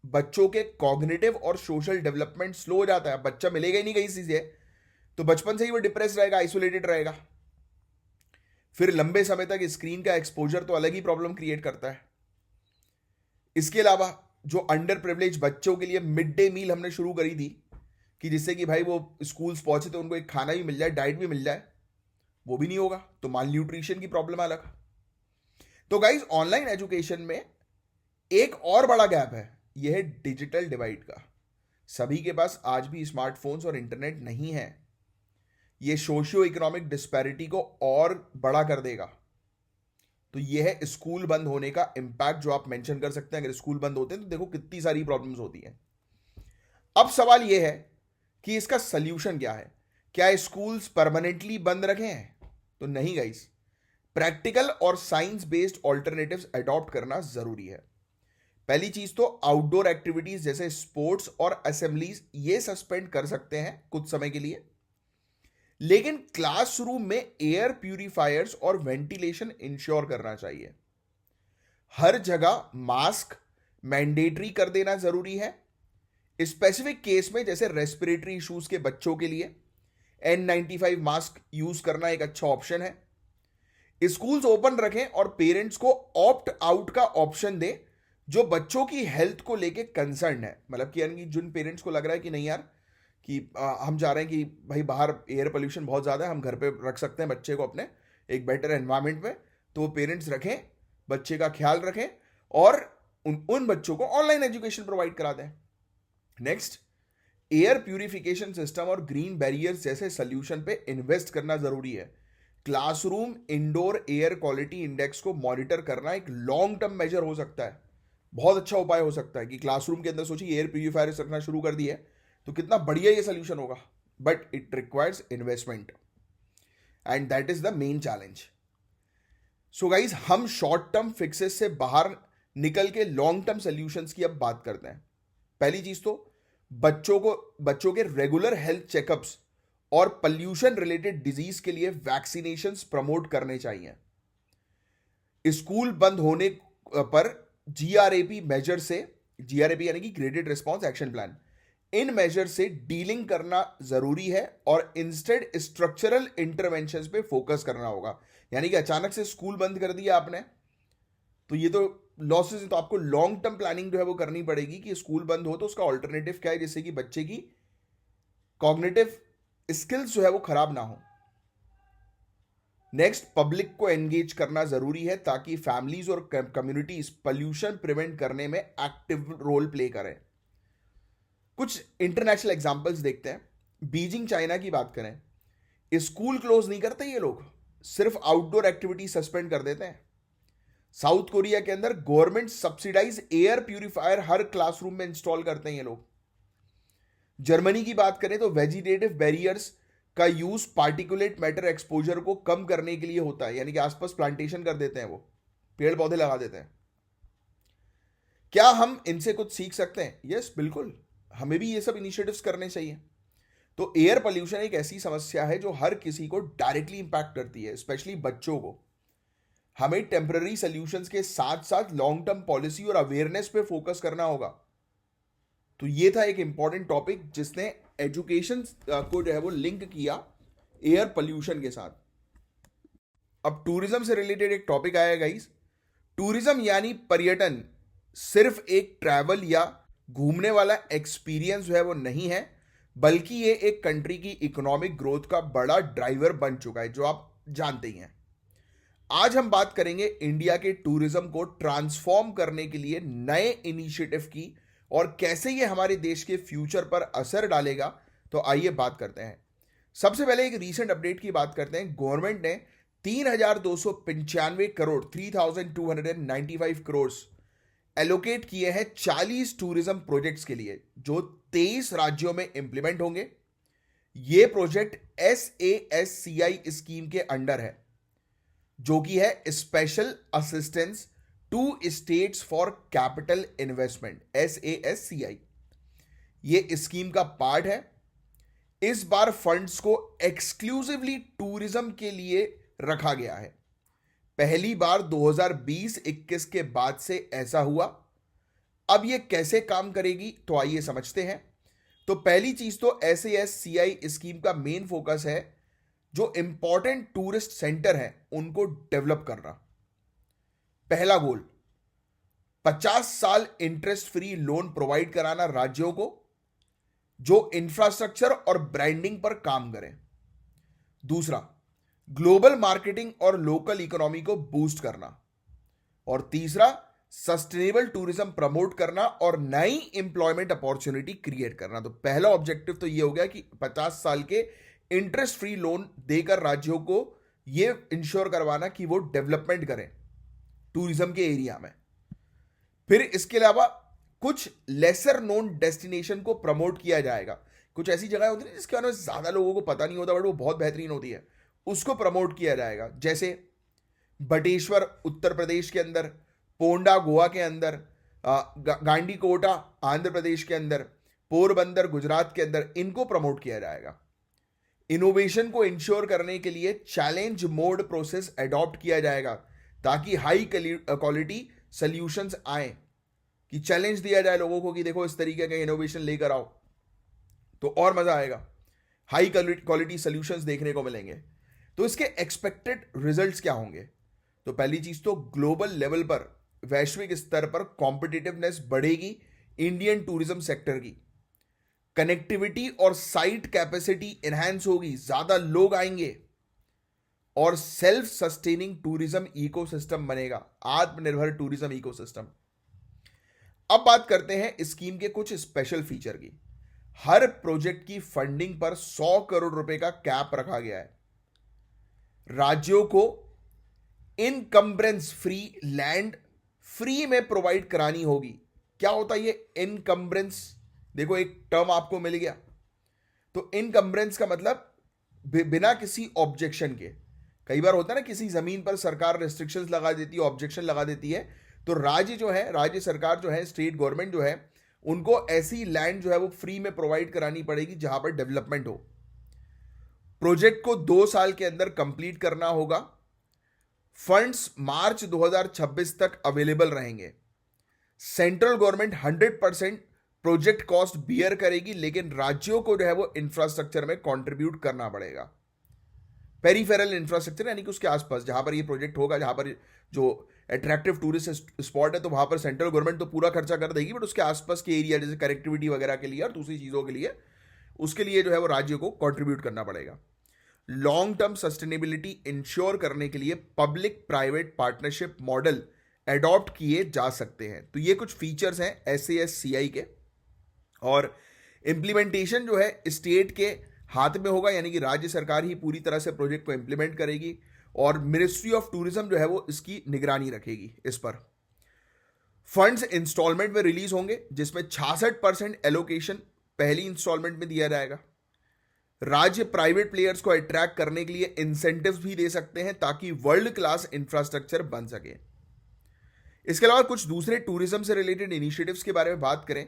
बच्चों के कॉग्निटिव और सोशल डेवलपमेंट स्लो हो जाता है। बच्चा मिलेगा ही नहीं कहीं से, तो बचपन से ही वो डिप्रेस रहेगा, आइसोलेटेड रहेगा। फिर लंबे समय तक स्क्रीन का एक्सपोजर तो अलग ही प्रॉब्लम क्रिएट करता है। इसके अलावा जो अंडर प्रिविलेज बच्चों के लिए मिड डे मील हमने शुरू करी थी, कि जिससे कि भाई वो स्कूल्स पहुंचे तो उनको एक खाना भी मिल जाए, डाइट भी मिल जाए, वो भी नहीं होगा, तो माल न्यूट्रिशन की प्रॉब्लम अलग। तो गाइज, ऑनलाइन एजुकेशन में एक और बड़ा गैप है, यह है डिजिटल डिवाइड का। सभी के पास आज भी स्मार्टफोन्स और इंटरनेट नहीं है। ये सोशियो इकोनॉमिक डिस्पैरिटी को और बड़ा कर देगा। तो ये है स्कूल बंद होने का इंपैक्ट जो आप मेंशन कर सकते हैं। अगर स्कूल बंद होते हैं तो देखो कितनी सारी प्रॉब्लम्स होती हैं। अब सवाल ये है कि इसका सल्यूशन क्या है। क्या स्कूल्स परमानेंटली बंद रखे हैं? तो नहीं गाइस, प्रैक्टिकल और साइंस बेस्ड ऑल्टरनेटिव्स अडॉप्ट करना जरूरी है। पहली चीज तो आउटडोर एक्टिविटीज जैसे स्पोर्ट्स और असेंबलीज ये सस्पेंड कर सकते हैं कुछ समय के लिए, लेकिन क्लासरूम में एयर प्यूरिफायर्स और वेंटिलेशन इंश्योर करना चाहिए। हर जगह मास्क मैंडेटरी कर देना जरूरी है। स्पेसिफिक केस में जैसे रेस्पिरेटरी इश्यूज के बच्चों के लिए N95 मास्क यूज करना एक अच्छा ऑप्शन है। स्कूल्स ओपन रखें और पेरेंट्स को ऑप्ट आउट का ऑप्शन दें जो बच्चों की हेल्थ को लेके कंसर्न है। मतलब कि यानी जिन पेरेंट्स को लग रहा है कि नहीं यार कि हम जा रहे हैं कि भाई बाहर एयर पोल्यूशन बहुत ज़्यादा है, हम घर पे रख सकते हैं बच्चे को अपने एक बेटर एनवायरनमेंट में, तो वो पेरेंट्स रखें, बच्चे का ख्याल रखें और उन बच्चों को ऑनलाइन एजुकेशन प्रोवाइड करा दें। नेक्स्ट, एयर प्यूरिफिकेशन सिस्टम और ग्रीन बैरियर्स जैसे सोल्यूशन पे इन्वेस्ट करना जरूरी है। Classroom indoor air quality index को मॉनिटर करना एक लॉन्ग टर्म मेजर हो सकता है। बहुत अच्छा उपाय हो सकता है कि क्लासरूम के अंदर सोचिए एयर प्यूरिफायर रखना शुरू कर दिया है तो कितना बढ़िया ये सोल्यूशन होगा, but it requires investment and that is the main challenge. So guys, हम शॉर्ट टर्म फिक्सेस से बाहर निकल के लॉन्ग टर्म सोल्यूशंस की अब बात करते हैं। पहली चीज तो बच्चों के रेगुलर हेल्थ चेकअप्स और पोल्यूशन रिलेटेड डिजीज के लिए वैक्सीनेशंस प्रमोट करने चाहिए। स्कूल बंद होने पर जीआरएपी मेजर से, जीआरएपी यानी कि ग्रेडेड रिस्पॉन्स एक्शन प्लान, इन मेजर से डीलिंग करना जरूरी है और इंस्टेड स्ट्रक्चरल इंटरवेंशंस पे फोकस करना होगा। यानी कि अचानक से स्कूल बंद कर दिया आपने तो ये तो लॉसेस है, तो आपको लॉन्ग टर्म प्लानिंग जो है वो करनी पड़ेगी कि स्कूल बंद हो तो उसका ऑल्टरनेटिव क्या है, जिससे कि बच्चे की कॉग्निटिव स्किल्स जो है वो खराब ना हो। नेक्स्ट, पब्लिक को एंगेज करना जरूरी है ताकि फैमिलीज और कम्युनिटीज पोल्यूशन प्रिवेंट करने में एक्टिव रोल प्ले करें। कुछ इंटरनेशनल एग्जांपल्स देखते हैं। बीजिंग चाइना की बात करें, स्कूल क्लोज नहीं करते ये लोग, सिर्फ आउटडोर एक्टिविटी सस्पेंड कर देते हैं। साउथ कोरिया के अंदर गवर्नमेंट सब्सिडाइज एयर प्यूरिफायर हर क्लासरूम में इंस्टॉल करते हैं ये लोग। जर्मनी की बात करें तो वेजिटेटिव बैरियर्स का यूज पार्टिकुलेट मैटर एक्सपोजर को कम करने के लिए होता है, यानी कि आसपास प्लांटेशन कर देते हैं, वो पेड़ पौधे लगा देते हैं। क्या हम इनसे कुछ सीख सकते हैं? यस, बिल्कुल, हमें भी ये सब इनिशिएटिव्स करने चाहिए। तो एयर पोल्यूशन एक ऐसी समस्या है जो हर किसी को डायरेक्टली इंपैक्ट करती है, स्पेशली बच्चों को। हमें टेम्पररी सॉल्यूशंस के साथ साथ लॉन्ग टर्म पॉलिसी और अवेयरनेस पे फोकस करना होगा। तो ये था एक इंपॉर्टेंट टॉपिक जिसने एजुकेशन को जो है वो लिंक किया एयर पोल्यूशन के साथ। अब टूरिज्म से रिलेटेड एक टॉपिक आया गाइस। टूरिज्म यानी पर्यटन सिर्फ एक ट्रैवल या घूमने वाला एक्सपीरियंस जो है वो नहीं है, बल्कि ये एक कंट्री की इकोनॉमिक ग्रोथ का बड़ा ड्राइवर बन चुका है, जो आप जानते ही हैं। आज हम बात करेंगे इंडिया के टूरिज्म को ट्रांसफॉर्म करने के लिए नए इनिशिएटिव की और कैसे ये हमारे देश के फ्यूचर पर असर डालेगा। तो आइए बात करते हैं। सबसे पहले एक रीसेंट अपडेट की बात करते हैं। गवर्नमेंट ने 3,295 करोड़ 3,295 करोड़ एलोकेट किए हैं 40 टूरिज्म प्रोजेक्ट्स के लिए, जो 23 राज्यों में इंप्लीमेंट होंगे। ये प्रोजेक्ट SASCI स्कीम के अंडर है, जो कि है special assistance to states for capital investment, SASCI। ये स्कीम का पार्ट है। इस बार फंड्स को एक्सक्लूसिवली टूरिज्म के लिए रखा गया है। पहली बार 2020-21 के बाद से ऐसा हुआ। अब ये कैसे काम करेगी तो आइए समझते हैं। तो पहली चीज तो SASCI स्कीम का मेन फोकस है जो इंपॉर्टेंट टूरिस्ट सेंटर है उनको डेवलप करना। पहला गोल 50 साल इंटरेस्ट फ्री लोन प्रोवाइड कराना राज्यों को, जो इंफ्रास्ट्रक्चर और ब्रांडिंग पर काम करें। दूसरा, ग्लोबल मार्केटिंग और लोकल इकोनॉमी को बूस्ट करना। और तीसरा, सस्टेनेबल टूरिज्म प्रमोट करना और नई इंप्लॉयमेंट अपॉर्चुनिटी क्रिएट करना। तो पहला ऑब्जेक्टिव तो ये हो गया कि 50 साल के इंटरेस्ट फ्री लोन देकर राज्यों को यह इंश्योर करवाना कि वो डेवलपमेंट करें टूरिज्म के एरिया में। फिर इसके अलावा कुछ लेसर नोन डेस्टिनेशन को प्रमोट किया जाएगा। कुछ ऐसी जगह होती है जिसके बारे में ज्यादा लोगों को पता नहीं होता बट वो बहुत बेहतरीन होती है, उसको प्रमोट किया जाएगा। जैसे बटेश्वर उत्तर प्रदेश के अंदर, पोंडा गोवा के अंदर, गांडीकोटा आंध्र प्रदेश के अंदर, पोरबंदर गुजरात के अंदर, इनको प्रमोट किया जाएगा। इनोवेशन को इंश्योर करने के लिए चैलेंज मोड प्रोसेस अडॉप्ट किया जाएगा ताकि हाई क्वालिटी सॉल्यूशंस आए, कि चैलेंज दिया जाए लोगों को कि देखो इस तरीके का इनोवेशन लेकर आओ तो और मजा आएगा, हाई क्वालिटी सॉल्यूशंस देखने को मिलेंगे। तो इसके एक्सपेक्टेड रिजल्ट्स क्या होंगे? तो पहली चीज तो ग्लोबल लेवल पर, वैश्विक स्तर पर कॉम्पिटिटिवनेस बढ़ेगी इंडियन टूरिज्म सेक्टर की, कनेक्टिविटी और साइट कैपेसिटी एनहांस होगी, ज्यादा लोग आएंगे और सेल्फ सस्टेनिंग टूरिज्म इकोसिस्टम बनेगा, आत्मनिर्भर टूरिज्म इकोसिस्टम। अब बात करते हैं स्कीम के कुछ स्पेशल फीचर की। हर प्रोजेक्ट की फंडिंग पर 100 करोड़ रुपए का कैप रखा गया है। राज्यों को इनकम्ब्रेंस फ्री लैंड फ्री में प्रोवाइड करानी होगी। क्या होता है ये इनकम्ब्रेंस? देखो एक टर्म आपको मिल गया। तो इनकम्ब्रेंस का मतलब बिना किसी ऑब्जेक्शन के। कई बार होता है ना, किसी जमीन पर सरकार रेस्ट्रिक्शंस लगा देती है, ऑब्जेक्शन लगा देती है, तो राज्य जो है, राज्य सरकार जो है, स्टेट गवर्नमेंट जो है, उनको ऐसी लैंड जो है वो फ्री में प्रोवाइड करानी पड़ेगी जहां पर डेवलपमेंट हो। प्रोजेक्ट को 2 साल के अंदर कंप्लीट करना होगा। फंड्स मार्च 2026 तक अवेलेबल रहेंगे। Central government 100% project cost bear करेगी, लेकिन राज्यों को जो है वो इंफ्रास्ट्रक्चर में कंट्रीब्यूट करना पड़ेगा। पेरीफेरल इंफ्रास्ट्रक्चर यानी कि उसके आसपास जहां पर ये प्रोजेक्ट होगा, जहां पर जो अट्रैक्टिव टूरिस्ट स्पॉट है, तो वहां पर सेंट्रल गवर्नमेंट तो पूरा खर्चा कर देगी, बट उसके आसपास के एरिया जैसे कनेक्टिविटी वगैरह के लिए और दूसरी चीजों के लिए, उसके लिए जो है वो राज्य को कंट्रीब्यूट करना पड़ेगा। लॉन्ग टर्म सस्टेनेबिलिटी इंश्योर करने के लिए public private partnership model adopt किए जा सकते हैं। तो ये कुछ फीचर्स हैं SASCI के, और इंप्लीमेंटेशन जो है स्टेट के हाथ में होगा, यानी कि राज्य सरकार ही पूरी तरह से प्रोजेक्ट को इंप्लीमेंट करेगी और मिनिस्ट्री ऑफ टूरिज्म जो है वो इसकी निगरानी रखेगी इस पर। फंड्स इंस्टॉलमेंट में रिलीज होंगे, जिसमें 66% एलोकेशन पहली इंस्टॉलमेंट में दिया जाएगा। राज्य प्राइवेट प्लेयर्स को अट्रैक्ट करने के लिए इंसेंटिव्स भी दे सकते हैं ताकि वर्ल्ड क्लास इंफ्रास्ट्रक्चर बन सके। इसके अलावा कुछ दूसरे टूरिज्म से रिलेटेड इनिशिएटिव्स के बारे में बात करें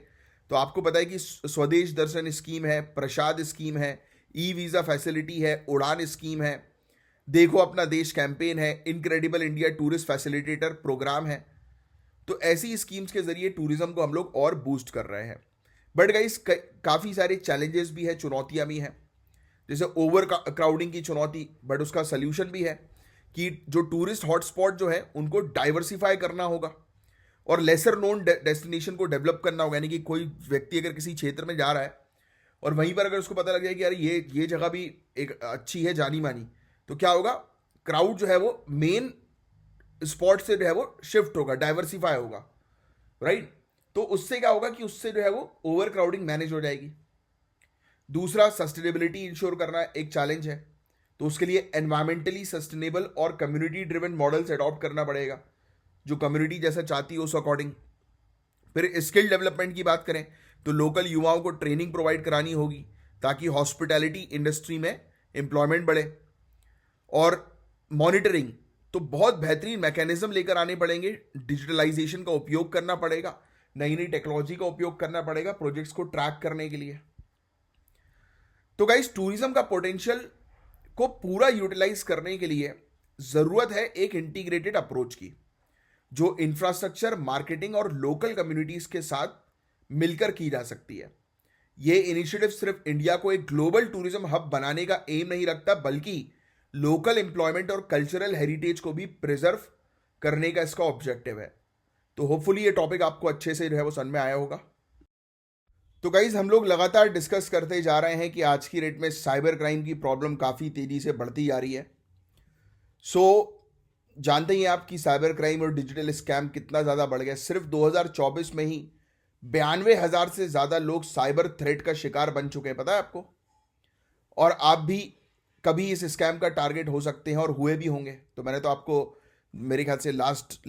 तो आपको पता है कि स्वदेश दर्शन स्कीम है, प्रसाद स्कीम है, ई वीजा फैसिलिटी है, उड़ान स्कीम है, देखो अपना देश कैंपेन है, Incredible India tourist facilitator program है। तो ऐसी स्कीम्स के जरिए टूरिज्म को हम लोग और बूस्ट कर रहे हैं। बट गाइस काफी सारे चैलेंजेस भी है, चुनौतियां भी हैं, जैसे ओवर क्राउडिंग की चुनौती, बट उसका सोल्यूशन भी है कि जो टूरिस्ट हॉटस्पॉट जो है उनको डाइवर्सिफाई करना होगा और लेसर नोन डेस्टिनेशन को डेवलप करना होगा। यानी कि कोई व्यक्ति अगर किसी क्षेत्र में जा रहा है और वहीं पर अगर उसको पता लग जाए कि यार ये जगह भी एक अच्छी है, जानी मानी, तो क्या होगा, क्राउड जो है वो मेन स्पॉट से जो है वो शिफ्ट होगा, डाइवर्सिफाई होगा, राइट। तो उससे क्या होगा कि उससे जो है वो ओवर क्राउडिंग मैनेज हो जाएगी। दूसरा, सस्टेनेबिलिटी इंश्योर करना एक चैलेंज है, तो उसके लिए एनवायरमेंटली सस्टेनेबल और कम्युनिटी ड्रिवन मॉडल्स अडॉप्ट करना पड़ेगा, जो कम्युनिटी जैसा चाहती है उस अकॉर्डिंग। फिर स्किल डेवलपमेंट की बात करें तो लोकल युवाओं को ट्रेनिंग प्रोवाइड करानी होगी ताकि हॉस्पिटैलिटी इंडस्ट्री में एम्प्लॉयमेंट बढ़े। और मॉनिटरिंग, तो बहुत बेहतरीन मैकेनिज्म लेकर आने पड़ेंगे, डिजिटलाइजेशन का उपयोग करना पड़ेगा, नई नई टेक्नोलॉजी का उपयोग करना पड़ेगा प्रोजेक्ट्स को ट्रैक करने के लिए। तो गाइस, टूरिज्म का पोटेंशियल को पूरा यूटिलाइज करने के लिए जरूरत है एक इंटीग्रेटेड अप्रोच की, जो इंफ्रास्ट्रक्चर, मार्केटिंग और लोकल कम्युनिटीज के साथ मिलकर की जा सकती है। यह इनिशिएटिव सिर्फ इंडिया को एक ग्लोबल टूरिज्म हब बनाने का एम नहीं रखता, बल्कि लोकल एम्प्लॉयमेंट और कल्चरल हेरिटेज को भी प्रिजर्व करने का इसका ऑब्जेक्टिव है। तो होपफुली ये टॉपिक आपको अच्छे से जो है वो समझ में आया होगा। तो गाइज, हम लोग लगातार डिस्कस करते जा रहे हैं कि आज की डेट में साइबर क्राइम की प्रॉब्लम काफ़ी तेज़ी से बढ़ती जा रही है। जानते ही आप कि साइबर क्राइम और डिजिटल स्कैम कितना ज़्यादा बढ़ गया। सिर्फ 2024 में ही 92,000 से ज़्यादा लोग साइबर थ्रेट का शिकार बन चुके हैं, पता है आपको। और आप भी कभी इस स्कैम का टारगेट हो सकते हैं और हुए भी होंगे। तो मैंने तो आपको मेरे ख्याल से लास्ट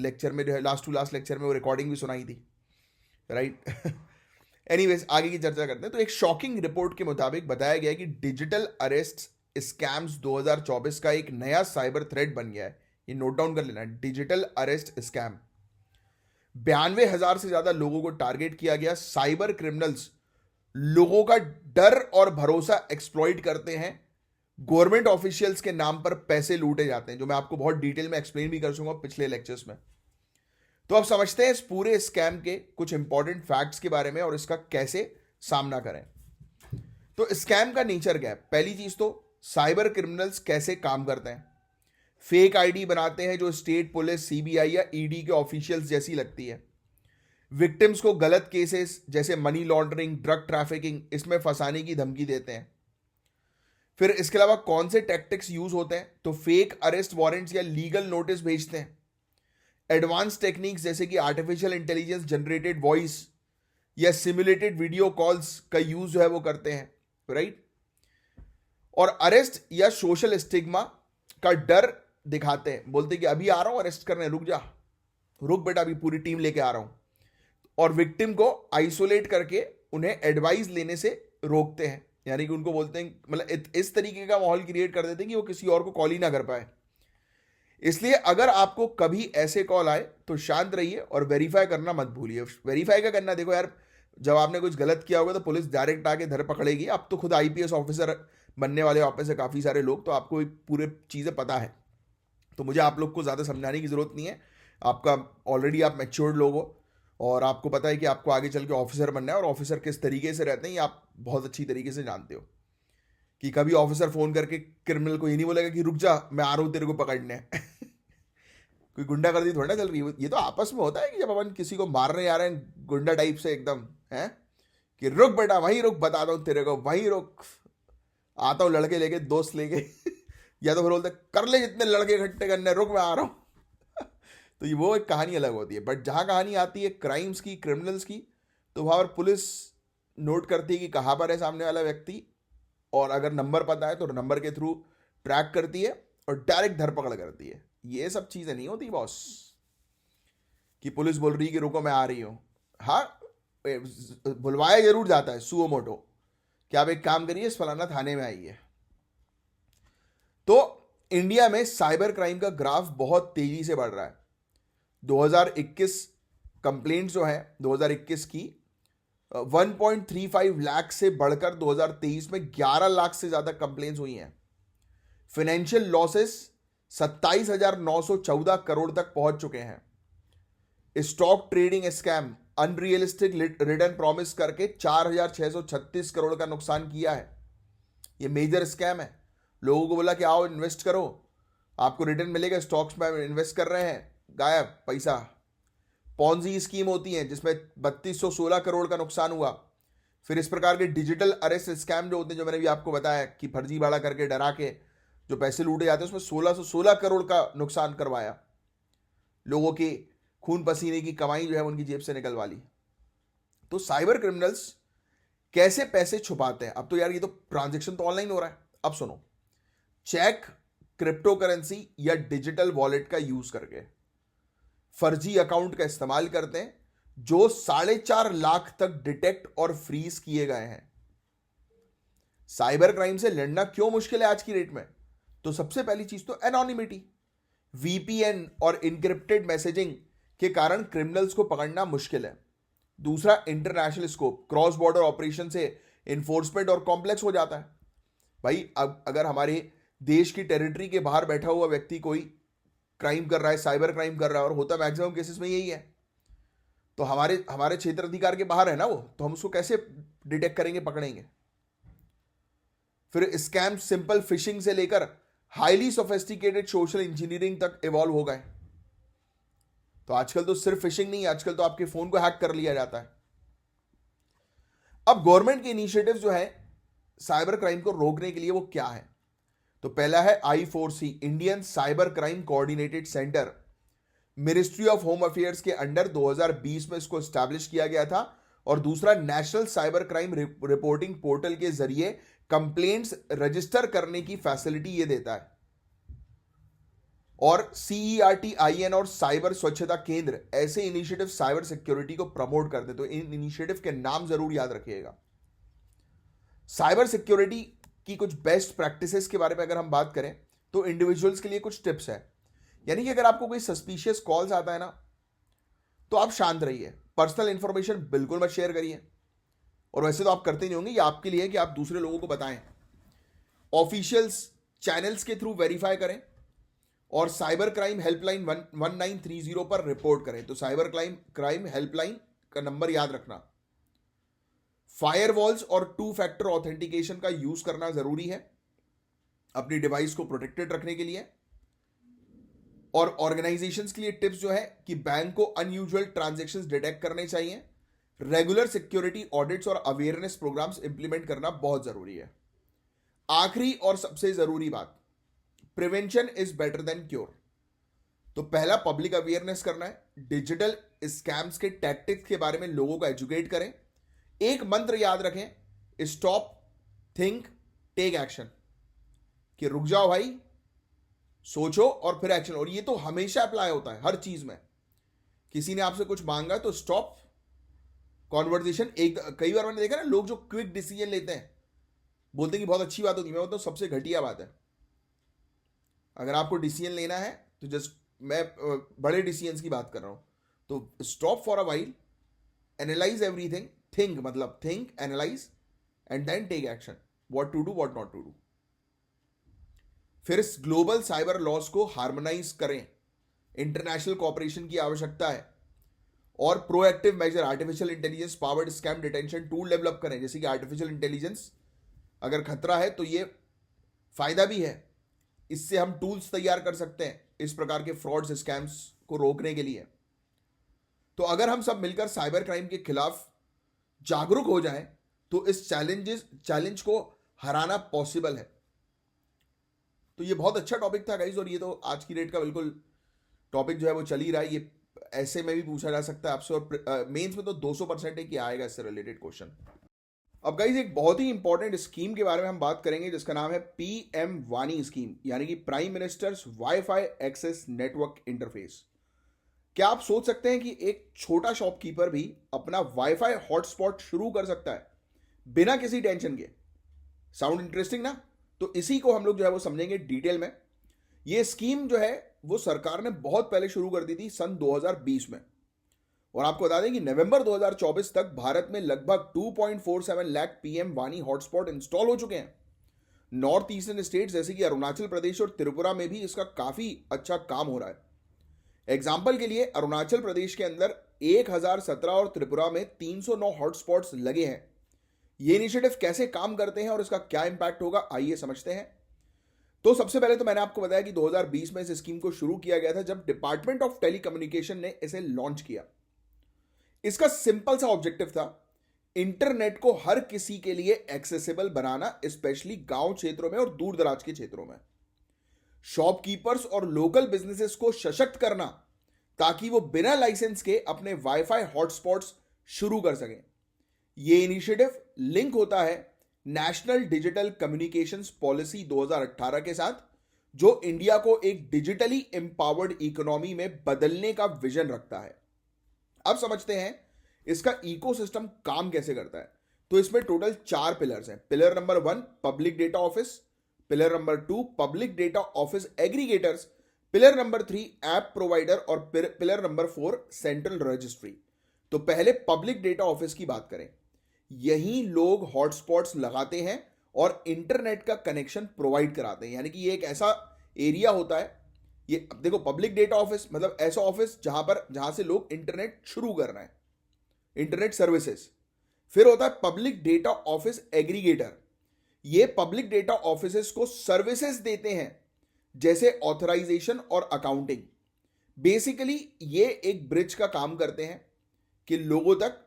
टू लास्ट लेक्चर में वो रिकॉर्डिंग भी सुनाई थी, राइट? एनीवेज, आगे की चर्चा करते हैं। तो एक शॉकिंग रिपोर्ट के मुताबिक बताया गया है कि डिजिटल अरेस्ट स्कैम्स 2024 का एक नया साइबर थ्रेट बन गया है। ये नोट डाउन कर लेना, डिजिटल अरेस्ट स्कैम। 92,000 से ज्यादा लोगों को टारगेट किया गया। साइबर क्रिमिनल्स लोगों का डर और भरोसा एक्सप्लॉइट करते हैं। गवर्नमेंट ऑफिशियल्स के नाम पर पैसे लूटे जाते हैं, जो मैं आपको बहुत डिटेल में एक्सप्लेन भी कर चुका पिछले लेक्चर्स में। तो अब समझते हैं इस पूरे स्कैम के कुछ इंपॉर्टेंट फैक्ट्स के बारे में और इसका कैसे सामना करें। तो स्कैम का नेचर क्या है? पहली चीज तो साइबर क्रिमिनल्स कैसे काम करते हैं। फेक आईडी बनाते हैं जो स्टेट पुलिस, सीबीआई या ईडी के ऑफिशियल्स जैसी लगती है। विक्टिम्स को गलत केसेस जैसे मनी लॉन्ड्रिंग, ड्रग ट्रैफिकिंग, इसमें फंसाने की धमकी देते हैं। फिर इसके अलावा कौन से टैक्टिक्स यूज होते हैं? तो फेक अरेस्ट वारंट्स या लीगल नोटिस भेजते हैं। एडवांस टेक्निक्स जैसे कि आर्टिफिशियल इंटेलिजेंस जनरेटेड वॉइस या सिमुलेटेड वीडियो कॉल्स का यूज जो है वो करते हैं, राइट? और अरेस्ट या सोशल स्टिग्मा का डर दिखाते हैं, बोलते हैं कि अभी आ रहा हूं अरेस्ट करने, रुक बेटा, अभी पूरी टीम लेके आ रहा हूं। और विक्टिम को आइसोलेट करके उन्हें एडवाइस लेने से रोकते हैं, यानी कि उनको बोलते हैं, मतलब इस तरीके का माहौल क्रिएट कर देते हैं कि वो किसी और को कॉल ही ना कर पाए। इसलिए अगर आपको कभी ऐसे कॉल आए तो शांत रहिए और वेरीफाई करना मत भूलिए। वेरीफाई का करना, देखो यार, जब आपने कुछ गलत किया होगा तो पुलिस डायरेक्ट आके धर पकड़ेगी। आप तो खुद आईपीएस ऑफिसर बनने वाले ऑफिस है काफ़ी सारे लोग, तो आपको पूरे चीज़ें पता है। तो मुझे आप लोग को ज़्यादा समझाने की ज़रूरत नहीं है। आपका ऑलरेडी आप मैच्योर्ड लोग हो और आपको पता है कि आपको आगे चल के ऑफिसर बनना है, और ऑफिसर किस तरीके से रहते हैं ये आप बहुत अच्छी तरीके से जानते हो। कि कभी ऑफिसर फोन करके क्रिमिनल को ये नहीं बोलेगा कि रुक जा, मैं आ रहा हूँ तेरे को पकड़ने। कोई गुंडागर्दी थोड़ी ना चल रही है। ये तो आपस में होता है कि जब अपन किसी को मारने आ रहे हैं गुंडा टाइप से एकदम, है कि रुक बेटा, वहीं रुक, बताता हूँ तेरे को, वहीं रुक, आता हूँ लड़के लेके, दोस्त लेके। या तो फिर बोलते कर ले जितने लड़के इकट्ठे करने, रुक मैं आ रहा हूँ। तो ये वो एक कहानी अलग होती है। बट जहाँ कहानी आती है क्राइम्स की, क्रिमिनल्स की, तो वहाँ पर पुलिस नोट करती है कि कहाँ पर है सामने वाला व्यक्ति, और अगर नंबर पता है तो नंबर के थ्रू ट्रैक करती है और डायरेक्ट धरपकड़ करती है। ये सब चीजें नहीं होती बॉस, कि पुलिस बोल रही है कि रुको मैं आ रही हूं। हाँ, बुलवाया जरूर जाता है सुओ मोटो कि आप एक काम करिए, इस फलाना थाने में आइए। तो इंडिया में साइबर क्राइम का ग्राफ बहुत तेजी से बढ़ रहा है। 2021 कंप्लेंट्स जो है 2021 की 1.35 लाख से बढ़कर 2023 में 11 लाख से ज्यादा कंप्लेंट्स हुई हैं। फाइनेंशियल लॉसेस 27,914 करोड़ तक पहुंच चुके हैं। Stock trading scam, unrealistic return promise करके 4,636 करोड़ का नुकसान किया है। यह मेजर स्कैम है। लोगों को बोला कि आओ इन्वेस्ट करो, आपको रिटर्न मिलेगा, स्टॉक्स में इन्वेस्ट कर रहे हैं, गायब पैसा। पॉन्जी स्कीम होती है जिसमें 3,216 करोड़ का नुकसान हुआ। फिर इस प्रकार के डिजिटल अरेस्ट स्कैम जो होते हैं, जो मैंने भी आपको बताया कि फर्जीवाड़ा करके डरा के जो पैसे लूटे जाते हैं, उसमें 1,616 करोड़ का नुकसान करवाया। लोगों के खून पसीने की कमाई जो है उनकी जेब से निकलवा ली। तो साइबर क्रिमिनल्स कैसे पैसे छुपाते हैं? अब तो यार ये तो ट्रांजेक्शन तो ऑनलाइन हो रहा है। अब सुनो, चेक, क्रिप्टो करेंसी या डिजिटल वॉलेट का यूज करके फर्जी अकाउंट का इस्तेमाल करते हैं, जो 4.5 लाख तक डिटेक्ट और फ्रीज किए गए हैं। साइबर क्राइम से लड़ना क्यों मुश्किल है आज की डेट में? तो सबसे पहली चीज तो एनोनिमिटी। वीपीएन और इनक्रिप्टेड मैसेजिंग के कारण क्रिमिनल्स को पकड़ना मुश्किल है। दूसरा, international scope, cross border operation से इन्फोर्समेंट और कॉम्प्लेक्स हो जाता है। भाई अब अगर हमारे देश की टेरिटरी के बाहर बैठा हुआ व्यक्ति कोई क्राइम कर रहा है, साइबर क्राइम कर रहा है, और होता मैक्सिमम केसेस में यही है, तो हमारे क्षेत्र अधिकार के बाहर है ना वो, तो हम उसको कैसे डिटेक्ट करेंगे, पकड़ेंगे? फिर स्कैम सिंपल फिशिंग से लेकर हाईली सोफिस्टिकेटेड सोशल इंजीनियरिंग तक इवॉल्व हो गए। तो आजकल तो सिर्फ फिशिंग नहीं, आजकल तो आपके फोन को हैक कर लिया जाता है। अब गवर्नमेंट के इनिशिएटिव्स जो है साइबर क्राइम को रोकने के लिए, वो क्या है? तो पहला है I4C, Indian cyber crime coordinated centre. Ministry of home affairs के अंडर 2020 में इसको एस्टैब्लिश किया गया था। और दूसरा, national cyber crime reporting portal के जरिए कंप्लेंट्स रजिस्टर करने की फैसिलिटी ये देता है। और CERT-IN और साइबर स्वच्छता केंद्र ऐसे इनिशिएटिव साइबर सिक्योरिटी को प्रमोट करते, तो इन इनिशिएटिव के नाम जरूर याद रखिएगा। साइबर सिक्योरिटी की कुछ बेस्ट प्रैक्टिसेस के बारे में अगर हम बात करें तो इंडिविजुअल्स के लिए कुछ टिप्स है। यानी कि अगर आपको कोई सस्पिशियस कॉल्स आता है ना, तो आप शांत रहिए, पर्सनल इंफॉर्मेशन बिल्कुल मत शेयर करिए। और वैसे तो आप करते नहीं होंगे, ये आपके लिए है कि आप दूसरे लोगों को बताएं। ऑफिशियल्स चैनल्स के थ्रू वेरीफाई करें और साइबर क्राइम हेल्पलाइन 1930 पर रिपोर्ट करें। तो साइबर क्राइम हेल्पलाइन का नंबर याद रखना। फायरवॉल्स और 2 फैक्टर ऑथेंटिकेशन का यूज करना जरूरी है अपनी डिवाइस को प्रोटेक्टेड रखने के लिए। और ऑर्गेनाइजेशंस के लिए टिप्स जो है कि बैंक को अनयूजुअल ट्रांजैक्शंस डिटेक्ट करने चाहिए। रेगुलर सिक्योरिटी ऑडिट्स और अवेयरनेस प्रोग्राम्स इंप्लीमेंट करना बहुत जरूरी है। आखिरी और सबसे जरूरी बात, prevention is better than cure. तो पहला पब्लिक अवेयरनेस करना है, डिजिटल स्कैम्स के टैक्टिक्स के बारे में लोगों को एजुकेट करें। एक मंत्र याद रखें, स्टॉप, थिंक, टेक एक्शन, कि रुक जाओ भाई, सोचो और फिर एक्शन। और ये तो हमेशा अप्लाई होता है हर चीज में। किसी ने आपसे कुछ मांगा तो स्टॉप कॉन्वर्जेशन। कई बार मैंने देखा ना, लोग जो क्विक डिसीजन लेते हैं बोलते हैं कि बहुत अच्छी बात होती है। मैं बोलता हूं सबसे घटिया बात है। अगर आपको डिसीजन लेना है तो जस्ट, मैं बड़े डिसीजंस की बात कर रहा हूं, तो stop for a while, analyse everything, think, मतलब think, analyse and then take action, what to do, what not to do. फिर इस ग्लोबल साइबर लॉज को हार्मोनाइज करें, इंटरनेशनल कोऑपरेशन की आवश्यकता है। और proactive measure, artificial intelligence powered scam detention tool develop करें। जैसे कि आर्टिफिशियल इंटेलिजेंस अगर खतरा है तो ये फायदा भी है, इससे हम टूल्स तैयार कर सकते हैं इस प्रकार के फ्रॉड्स, स्कैम्स को रोकने के लिए। तो अगर हम सब मिलकर साइबर क्राइम के खिलाफ जागरूक हो जाएं तो इस चैलेंज को हराना पॉसिबल है। तो ये बहुत अच्छा टॉपिक था गाइज, और ये तो आज की डेट का बिल्कुल टॉपिक जो है वो चल ही रहा है। ये ऐसे में भी पूछा जा सकता है आपसे, और मेंस में तो 200% है कि आएगा इससे रिलेटेड क्वेश्चन। अब गाइज एक बहुत ही इंपॉर्टेंट स्कीम के बारे में हम बात करेंगे जिसका नाम है PM वानी स्कीम, यानी कि prime minister's wifi access network interface. क्या आप सोच सकते हैं कि एक छोटा शॉपकीपर भी अपना वाईफाई हॉटस्पॉट शुरू कर सकता है बिना किसी टेंशन के? साउंड इंटरेस्टिंग ना? तो इसी को हम लोग जो है वो समझेंगे डिटेल में। ये स्कीम जो है वो सरकार ने बहुत पहले शुरू कर दी थी, सन 2020 में। और आपको बता दें कि नवंबर 2024 तक भारत में लगभग 2.47 लाख PM वानी हॉटस्पॉट इंस्टॉल हो चुके हैं। नॉर्थ ईस्टर्न स्टेट्स जैसे कि अरुणाचल प्रदेश और त्रिपुरा में भी इसका काफी अच्छा काम हो रहा है। एग्जाम्पल के लिए अरुणाचल प्रदेश के अंदर 1017 और त्रिपुरा में 309 हॉटस्पॉट्स लगे हैं। ये इनिशिएटिव कैसे काम करते हैं और इसका क्या इंपैक्ट होगा, आइए समझते हैं। तो सबसे पहले तो मैंने आपको बताया कि 2020 में इस स्कीम को शुरू किया गया था जब डिपार्टमेंट ऑफ टेलीकम्युनिकेशन ने इसे लॉन्च किया। इसका सिंपल सा ऑब्जेक्टिव था इंटरनेट को हर किसी के लिए एक्सेसिबल बनाना, स्पेशली गांव क्षेत्रों में और दूर दराज के क्षेत्रों में। शॉपकीपर्स और लोकल बिजनेसेस को सशक्त करना ताकि वो बिना लाइसेंस के अपने वाईफाई हॉटस्पॉट्स शुरू कर सकें। ये इनिशिएटिव लिंक होता है नेशनल डिजिटल कम्युनिकेशंस पॉलिसी 2018 के साथ, जो इंडिया को एक डिजिटली एम्पावर्ड इकोनॉमी में बदलने का विजन रखता है। अब समझते हैं इसका इकोसिस्टम काम कैसे करता है। तो इसमें टोटल 4 पिलर्स हैं। Pillar number 1 public data office, pillar number 2 public data office aggregators, pillar number 3 app provider और पिलर नंबर 4 सेंट्रल रजिस्ट्री। तो पहले पब्लिक डेटा ऑफिस की बात करें। यही लोग हॉटस्पॉट्स लगाते हैं और इंटरनेट का कनेक्शन प्रोवाइड कराते हैं। यानी कि ये एक ऐसा एरिया होता है, ये अब देखो पब्लिक डेटा ऑफिस मतलब ऐसा ऑफिस जहां से लोग इंटरनेट शुरू कर रहे हैं, इंटरनेट सर्विसेज। फिर होता है पब्लिक डेटा ऑफिस एग्रीगेटर। ये पब्लिक डेटा ऑफिसेस को सर्विसेज देते हैं जैसे ऑथराइजेशन और अकाउंटिंग। बेसिकली ये एक ब्रिज का काम करते हैं कि लोगों तक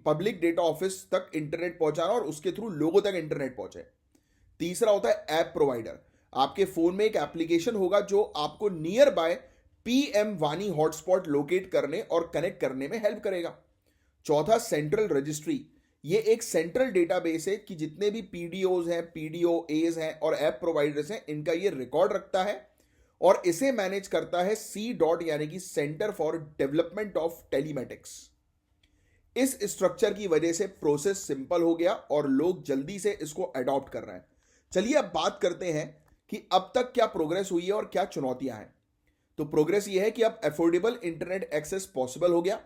पब्लिक डेटा ऑफिस तक इंटरनेट पहुंचाना और उसके थ्रू लोगों तक इंटरनेट पहुंचे। तीसरा होता है ऐप प्रोवाइडर। आपके फोन में एक एप्लीकेशन होगा जो आपको नियर बाय PM वानी हॉटस्पॉट लोकेट करने और कनेक्ट करने में हेल्प करेगा। चौथा सेंट्रल रजिस्ट्री। ये एक सेंट्रल डेटाबेस है कि जितने भी पीडीओज हैं, पीडीओएज हैं और ऐप प्रोवाइडर्स हैं, इनका ये रिकॉर्ड रखता है और इसे मैनेज करता है सी डॉट यानी कि centre for development of telematics. इस स्ट्रक्चर की वजह से प्रोसेस सिंपल हो गया और लोग जल्दी से इसको अडॉप्ट कर रहे हैं। चलिए अब बात करते हैं कि अब तक क्या प्रोग्रेस हुई है और क्या चुनौतियां हैं। तो प्रोग्रेस ये है कि अब अफोर्डेबल इंटरनेट एक्सेस पॉसिबल हो गया।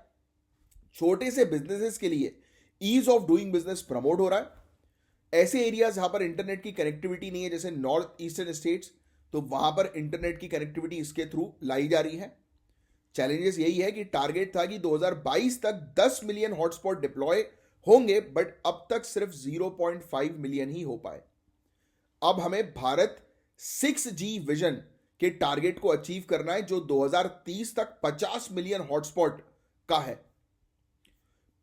छोटे से बिजनेसेस के लिए ease of doing business promote हो रहा है। ऐसे एरियाज जहां पर इंटरनेट की कनेक्टिविटी नहीं है, जैसे नॉर्थ ईस्टर्न स्टेट्स, तो वहां पर इंटरनेट की कनेक्टिविटी इसके थ्रू लाई जा रही है। चैलेंजेस यही है कि टारगेट था कि 2022 तक 10 मिलियन हॉटस्पॉट डिप्लॉय होंगे, बट अब तक सिर्फ 0.5 मिलियन ही हो पाए। अब हमें भारत 6G विजन के टारगेट को अचीव करना है, जो 2030 तक 50 मिलियन हॉटस्पॉट का है।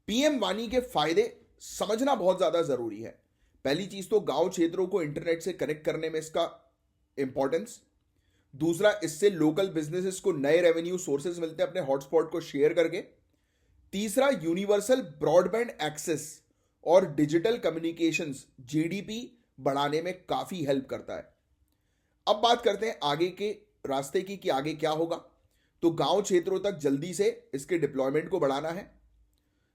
पीएम वाणी के फायदे समझना बहुत ज्यादा जरूरी है। पहली चीज तो गांव क्षेत्रों को इंटरनेट से कनेक्ट करने में इसका इंपॉर्टेंस। दूसरा, इससे लोकल बिजनेसेस को नए रेवेन्यू सोर्सेज मिलते हैं अपने हॉटस्पॉट को शेयर करके। तीसरा, यूनिवर्सल ब्रॉडबैंड एक्सेस और डिजिटल कम्युनिकेशंस जीडीपी बढ़ाने में काफी हेल्प करता है। अब बात करते हैं आगे के रास्ते की कि आगे क्या होगा। तो गांव क्षेत्रों तक जल्दी से इसके डिप्लॉयमेंट को बढ़ाना है।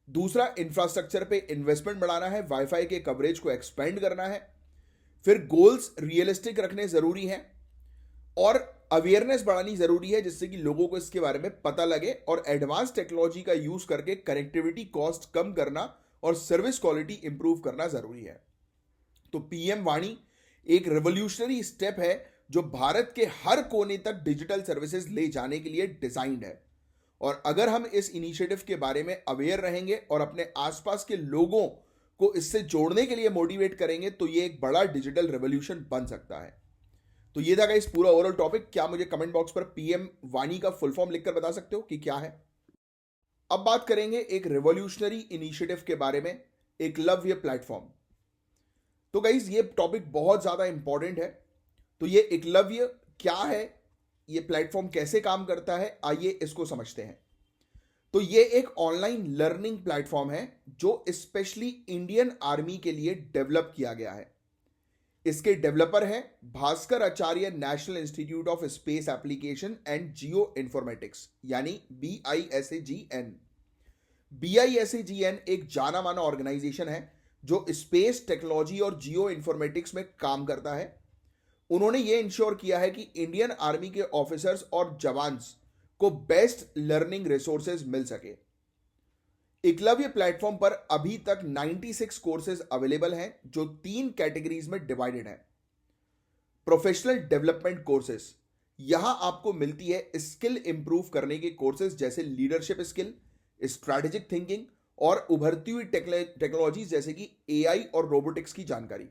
दूसरा, इंफ्रास्ट्रक्चर पे इन्वेस्टमेंट बढ़ाना है, वाईफाई के कवरेज को एक्सपेंड करना है। फिर गोल्स रियलिस्टिक रखने जरूरी हैं और अवेयरनेस बढ़ानी जरूरी है, जिससे कि लोगों को इसके बारे में पता लगे और एडवांस टेक्नोलॉजी का यूज करके कनेक्टिविटी कॉस्ट कम करना और सर्विस क्वालिटी इंप्रूव करना जरूरी है। तो पीएम वाणी एक रेवोल्यूशनरी स्टेप है जो भारत के हर कोने तक डिजिटल सर्विसेज ले जाने के लिए डिजाइंड है। और अगर हम इस इनिशिएटिव के बारे में अवेयर रहेंगे और अपने आसपास के लोगों को इससे जोड़ने के लिए मोटिवेट करेंगे, तो ये एक बड़ा डिजिटल रेवोल्यूशन बन सकता है। तो ये था गाइस पूरा ओवरऑल टॉपिक। क्या मुझे कमेंट बॉक्स पर पीएम वाणी का फुल फॉर्म लिखकर बता सकते हो कि क्या है? अब बात करेंगे एक रेवोल्यूशनरी इनिशिएटिव के बारे में, एकलव्य प्लेटफॉर्म। तो गाइस ये टॉपिक बहुत ज्यादा इंपॉर्टेंट है। तो ये एकलव्य क्या है, ये प्लेटफॉर्म कैसे काम करता है, आइए इसको समझते हैं। तो ये एक ऑनलाइन लर्निंग प्लेटफॉर्म है जो स्पेशली इंडियन आर्मी के लिए डेवलप किया गया है। इसके डेवलपर हैं Bhaskar Acharya national institute of space application and geoinformatics, यानी BISAGN। BISAGN एक जाना माना ऑर्गेनाइजेशन है जो स्पेस टेक्नोलॉजी और जियो इन्फॉर्मेटिक्स में काम करता है। उन्होंने ये इंश्योर किया है कि इंडियन आर्मी के ऑफिसर्स और जवान्स को बेस्ट लर्निंग रिसोर्सेज मिल सके। एकलव्य प्लेटफॉर्म पर अभी तक 96 कोर्सेज अवेलेबल हैं जो 3 कैटेगरीज में डिवाइडेड हैं। प्रोफेशनल डेवलपमेंट कोर्सेज, यहां आपको मिलती है स्किल इंप्रूव करने के कोर्सेज जैसे लीडरशिप स्किल, स्ट्रैटेजिक थिंकिंग और उभरती हुई टेक्नोलॉजी जैसे कि AI और रोबोटिक्स की जानकारी।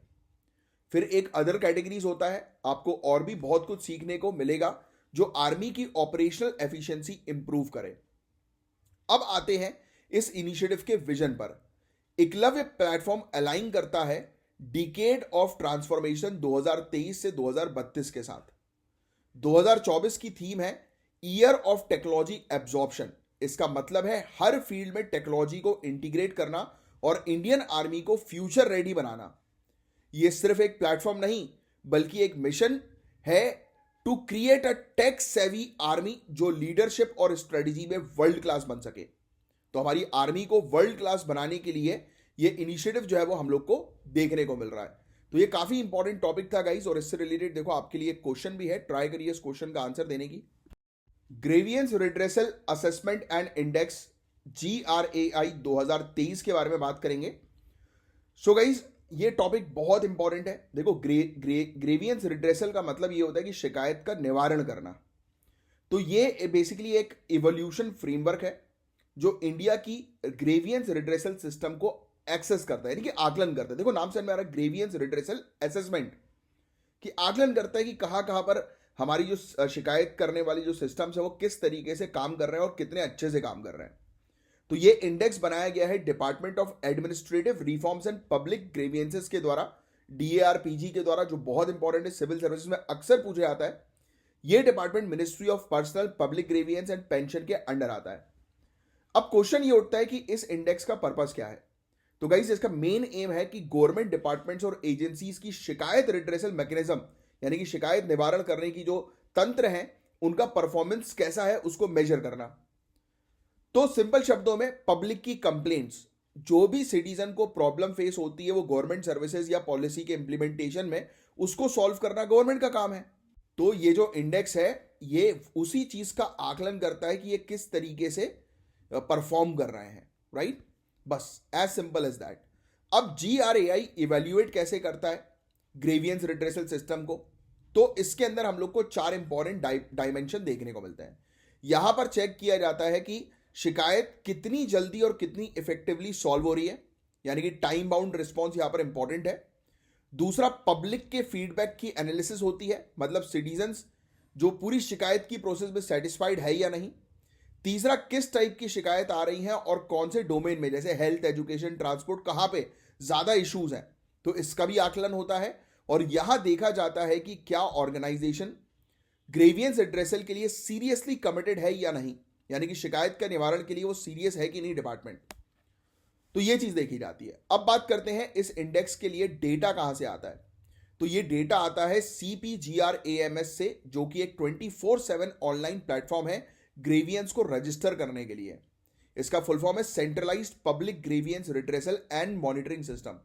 फिर एक अदर कैटेगरीज होता है, आपको और भी बहुत कुछ सीखने को मिलेगा जो आर्मी की ऑपरेशनल एफिशिएंसी इंप्रूव करे। अब आते हैं इस इनिशिएटिव के विजन पर। एकलव्य प्लेटफॉर्म अलाइन करता है डिकेड ऑफ ट्रांसफॉर्मेशन 2023 से 2032 के साथ। 2024 की थीम है ईयर ऑफ टेक्नोलॉजी एब्जॉर्प्शन। इसका मतलब है हर फील्ड में टेक्नोलॉजी को इंटीग्रेट करना और इंडियन आर्मी को फ्यूचर रेडी बनाना। यह सिर्फ एक प्लेटफॉर्म नहीं बल्कि एक मिशन है to create a tech savvy army जो लीडरशिप और स्ट्रेटेजी में वर्ल्ड क्लास बन सके। तो हमारी आर्मी को वर्ल्ड क्लास बनाने के लिए ये इनिशिएटिव जो है वो हम लोग को देखने को मिल रहा है। तो ये काफी इंपॉर्टेंट टॉपिक था गाइस, और इससे रिलेटेड देखो आपके लिए क्वेश्चन भी है, ट्राई करिए इस क्वेश्चन का आंसर देने की। Grievance redressal assessment and index GRAI 2023 के बारे में बात करेंगे। सो गाइस ये टॉपिक बहुत इंपॉर्टेंट है। देखो ग्रेवियंस रिड्रेसल का मतलब ये होता है कि शिकायत का निवारण करना। तो ये बेसिकली एक इवोल्यूशन फ्रेमवर्क है जो इंडिया की ग्रेवियंस रिड्रेसल सिस्टम को एक्सेस करता है, यानी कि आकलन करता है। देखो नाम से हमारा ग्रेवियंस रिड्रेसल असेसमेंट कि आकलन करता है कि कहां कहां पर हमारी जो शिकायत करने वाली जो सिस्टम्स है वो किस तरीके से काम कर रहे हैं और कितने अच्छे से काम कर रहे हैं। तो ये इंडेक्स बनाया गया है department of administrative reforms and public grievances के द्वारा, DARPG के द्वारा, जो बहुत इंपॉर्टेंट है, सिविल सर्विसेज में अक्सर पूछा जाता है। ये department ministry of personnel public grievance and pension के अंडर आता है। अब क्वेश्चन ये उठता है कि इस इंडेक्स का पर्पस क्या है। तो गाइस इसका मेन एम है कि गवर्नमेंट डिपार्टमेंट्स और एजेंसीज की शिकायत रिड्रेसल मैकेनिज्म यानी कि शिकायत निवारण करने की जो तंत्र है उनका परफॉर्मेंस कैसा है उसको मेजर करना। तो सिंपल शब्दों में पब्लिक की कंप्लेंट्स, जो भी सिटीजन को प्रॉब्लम फेस होती है वो गवर्नमेंट सर्विसेज या पॉलिसी के इंप्लीमेंटेशन में, उसको सॉल्व करना गवर्नमेंट का काम है। तो ये जो इंडेक्स है ये उसी चीज का आकलन करता है कि ये किस तरीके से परफॉर्म कर रहे हैं, राइट? बस एज सिंपल एज दैट। अब GRAI इवेल्युएट कैसे करता है ग्रेवियंस रिड्रेसल सिस्टम को? तो इसके अंदर हम लोग को 4 इंपॉर्टेंट डायमेंशन देखने को मिलते हैं। यहां पर चेक किया जाता है कि शिकायत कितनी जल्दी और कितनी इफेक्टिवली सॉल्व हो रही है, यानी कि टाइम बाउंड रिस्पॉन्स यहां पर इंपॉर्टेंट है। दूसरा, पब्लिक के फीडबैक की एनालिसिस होती है, मतलब सिटीजन्स जो पूरी शिकायत की प्रोसेस में सेटिस्फाइड है या नहीं। तीसरा, किस टाइप की शिकायत आ रही है और कौन से डोमेन में, जैसे हेल्थ, एजुकेशन, ट्रांसपोर्ट, कहां पे ज्यादा इश्यूज हैं, तो इसका भी आकलन होता है। और यहां देखा जाता है कि क्या ऑर्गेनाइजेशन ग्रेवियंस एड्रेसल के लिए सीरियसली कमिटेड है या नहीं, यानी कि शिकायत का निवारण के लिए वो सीरियस है कि नहीं डिपार्टमेंट। तो ये चीज देखी जाती है। अब बात करते हैं इस इंडेक्स के लिए डेटा कहां से आता है। तो ये डेटा आता है CPGRAMS से, जो कि एक 24/7 ऑनलाइन प्लेटफॉर्म है ग्रेवियंस को रजिस्टर करने के लिए। इसका फुल फॉर्म है centralised public grievance redressal and monitoring system.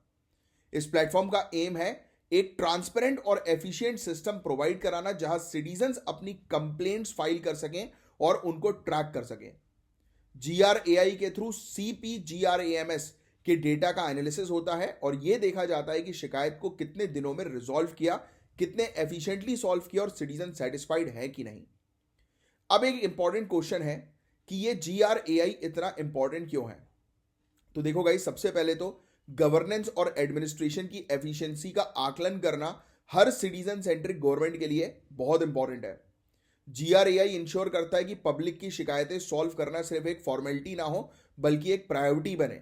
इस प्लेटफॉर्म का एम है एक ट्रांसपेरेंट और एफिशिएंट सिस्टम प्रोवाइड कराना जहां सिटीजन्स अपनी कंप्लेंट्स फाइल कर सकें और उनको ट्रैक कर सकें। GRAI के थ्रू CPGRAMS के डेटा का एनालिसिस होता है और यह देखा जाता है कि शिकायत को कितने दिनों में रिजॉल्व किया, कितने एफिशिएंटली सॉल्व किया और सिटीजन सेटिस्फाइड है कि नहीं। अब एक इंपॉर्टेंट क्वेश्चन है कि ये GRAI इतना इंपॉर्टेंट क्यों है। तो देखो गाइस, सबसे पहले तो गवर्नेंस और एडमिनिस्ट्रेशन की एफिशिएंसी का आकलन करना हर सिटीजन सेंट्रिक गवर्नमेंट के लिए बहुत इंपॉर्टेंट है। GRAI इंश्योर करता है कि पब्लिक की शिकायतें सॉल्व करना सिर्फ एक फॉर्मेलिटी ना हो बल्कि एक प्रायोरिटी बने।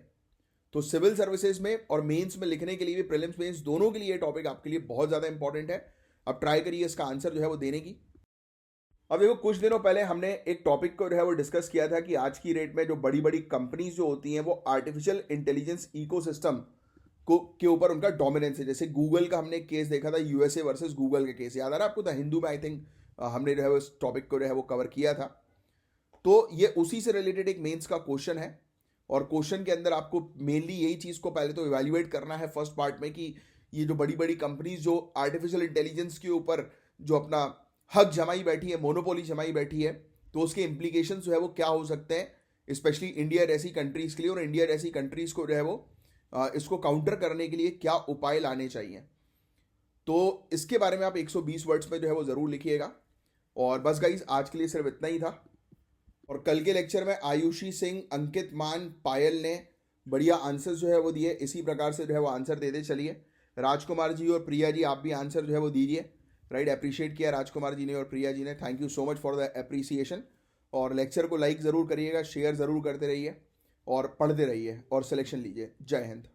तो सिविल सर्विसेज में और मेंस में लिखने के लिए भी, प्रीलिम्स मेंस दोनों के लिए टॉपिक आपके लिए बहुत ज्यादा इंपॉर्टेंट है। अब ट्राई करिए इसका आंसर जो है वो देने की। अब देखो, कुछ दिनों पहले हमने एक टॉपिक को जो है वो डिस्कस किया था कि आज की डेट में जो बड़ी बड़ी कंपनीज जो होती हैं वो आर्टिफिशियल इंटेलिजेंस इकोसिस्टम को के ऊपर उनका डोमिनेंस है। जैसे गूगल का हमने केस देखा था, USA वर्सेस गूगल के केस, याद आ रहा है आपको? था हिंदू में, आई थिंक हमने जो है इस टॉपिक को जो है वो कवर किया था। तो ये उसी से रिलेटेड एक मेंस का क्वेश्चन है और क्वेश्चन के अंदर आपको मेनली यही चीज को पहले तो इवैल्यूएट करना है फर्स्ट पार्ट में कि ये जो बड़ी बड़ी कंपनीज जो आर्टिफिशियल इंटेलिजेंस के ऊपर जो अपना हक जमाई बैठी है, मोनोपोली जमाई बैठी है, तो उसके इम्प्लीकेशन जो है वो क्या हो सकते हैं, स्पेशली इंडिया जैसी कंट्रीज के लिए, और इंडिया जैसी कंट्रीज को जो है वो इसको काउंटर करने के लिए क्या उपाय लाने चाहिए। तो इसके बारे में आप 120 वर्ड्स में जो है वो जरूर लिखिएगा। और बस गाइज, आज के लिए सिर्फ इतना ही था। और कल के लेक्चर में आयुषी सिंह, अंकित मान, पायल ने बढ़िया आंसर जो है वो दिए। इसी प्रकार से जो है वो आंसर देते चलिए। राजकुमार जी और प्रिया जी, आप भी आंसर जो है वो दीजिए, राइट? अप्रिशिएट किया राजकुमार जी ने और प्रिया जी ने, thank you so much for the appreciation. और लेक्चर को लाइक ज़रूर करिएगा, शेयर ज़रूर करते रहिए और पढ़ते रहिए और सिलेक्शन लीजिए। जय हिंद।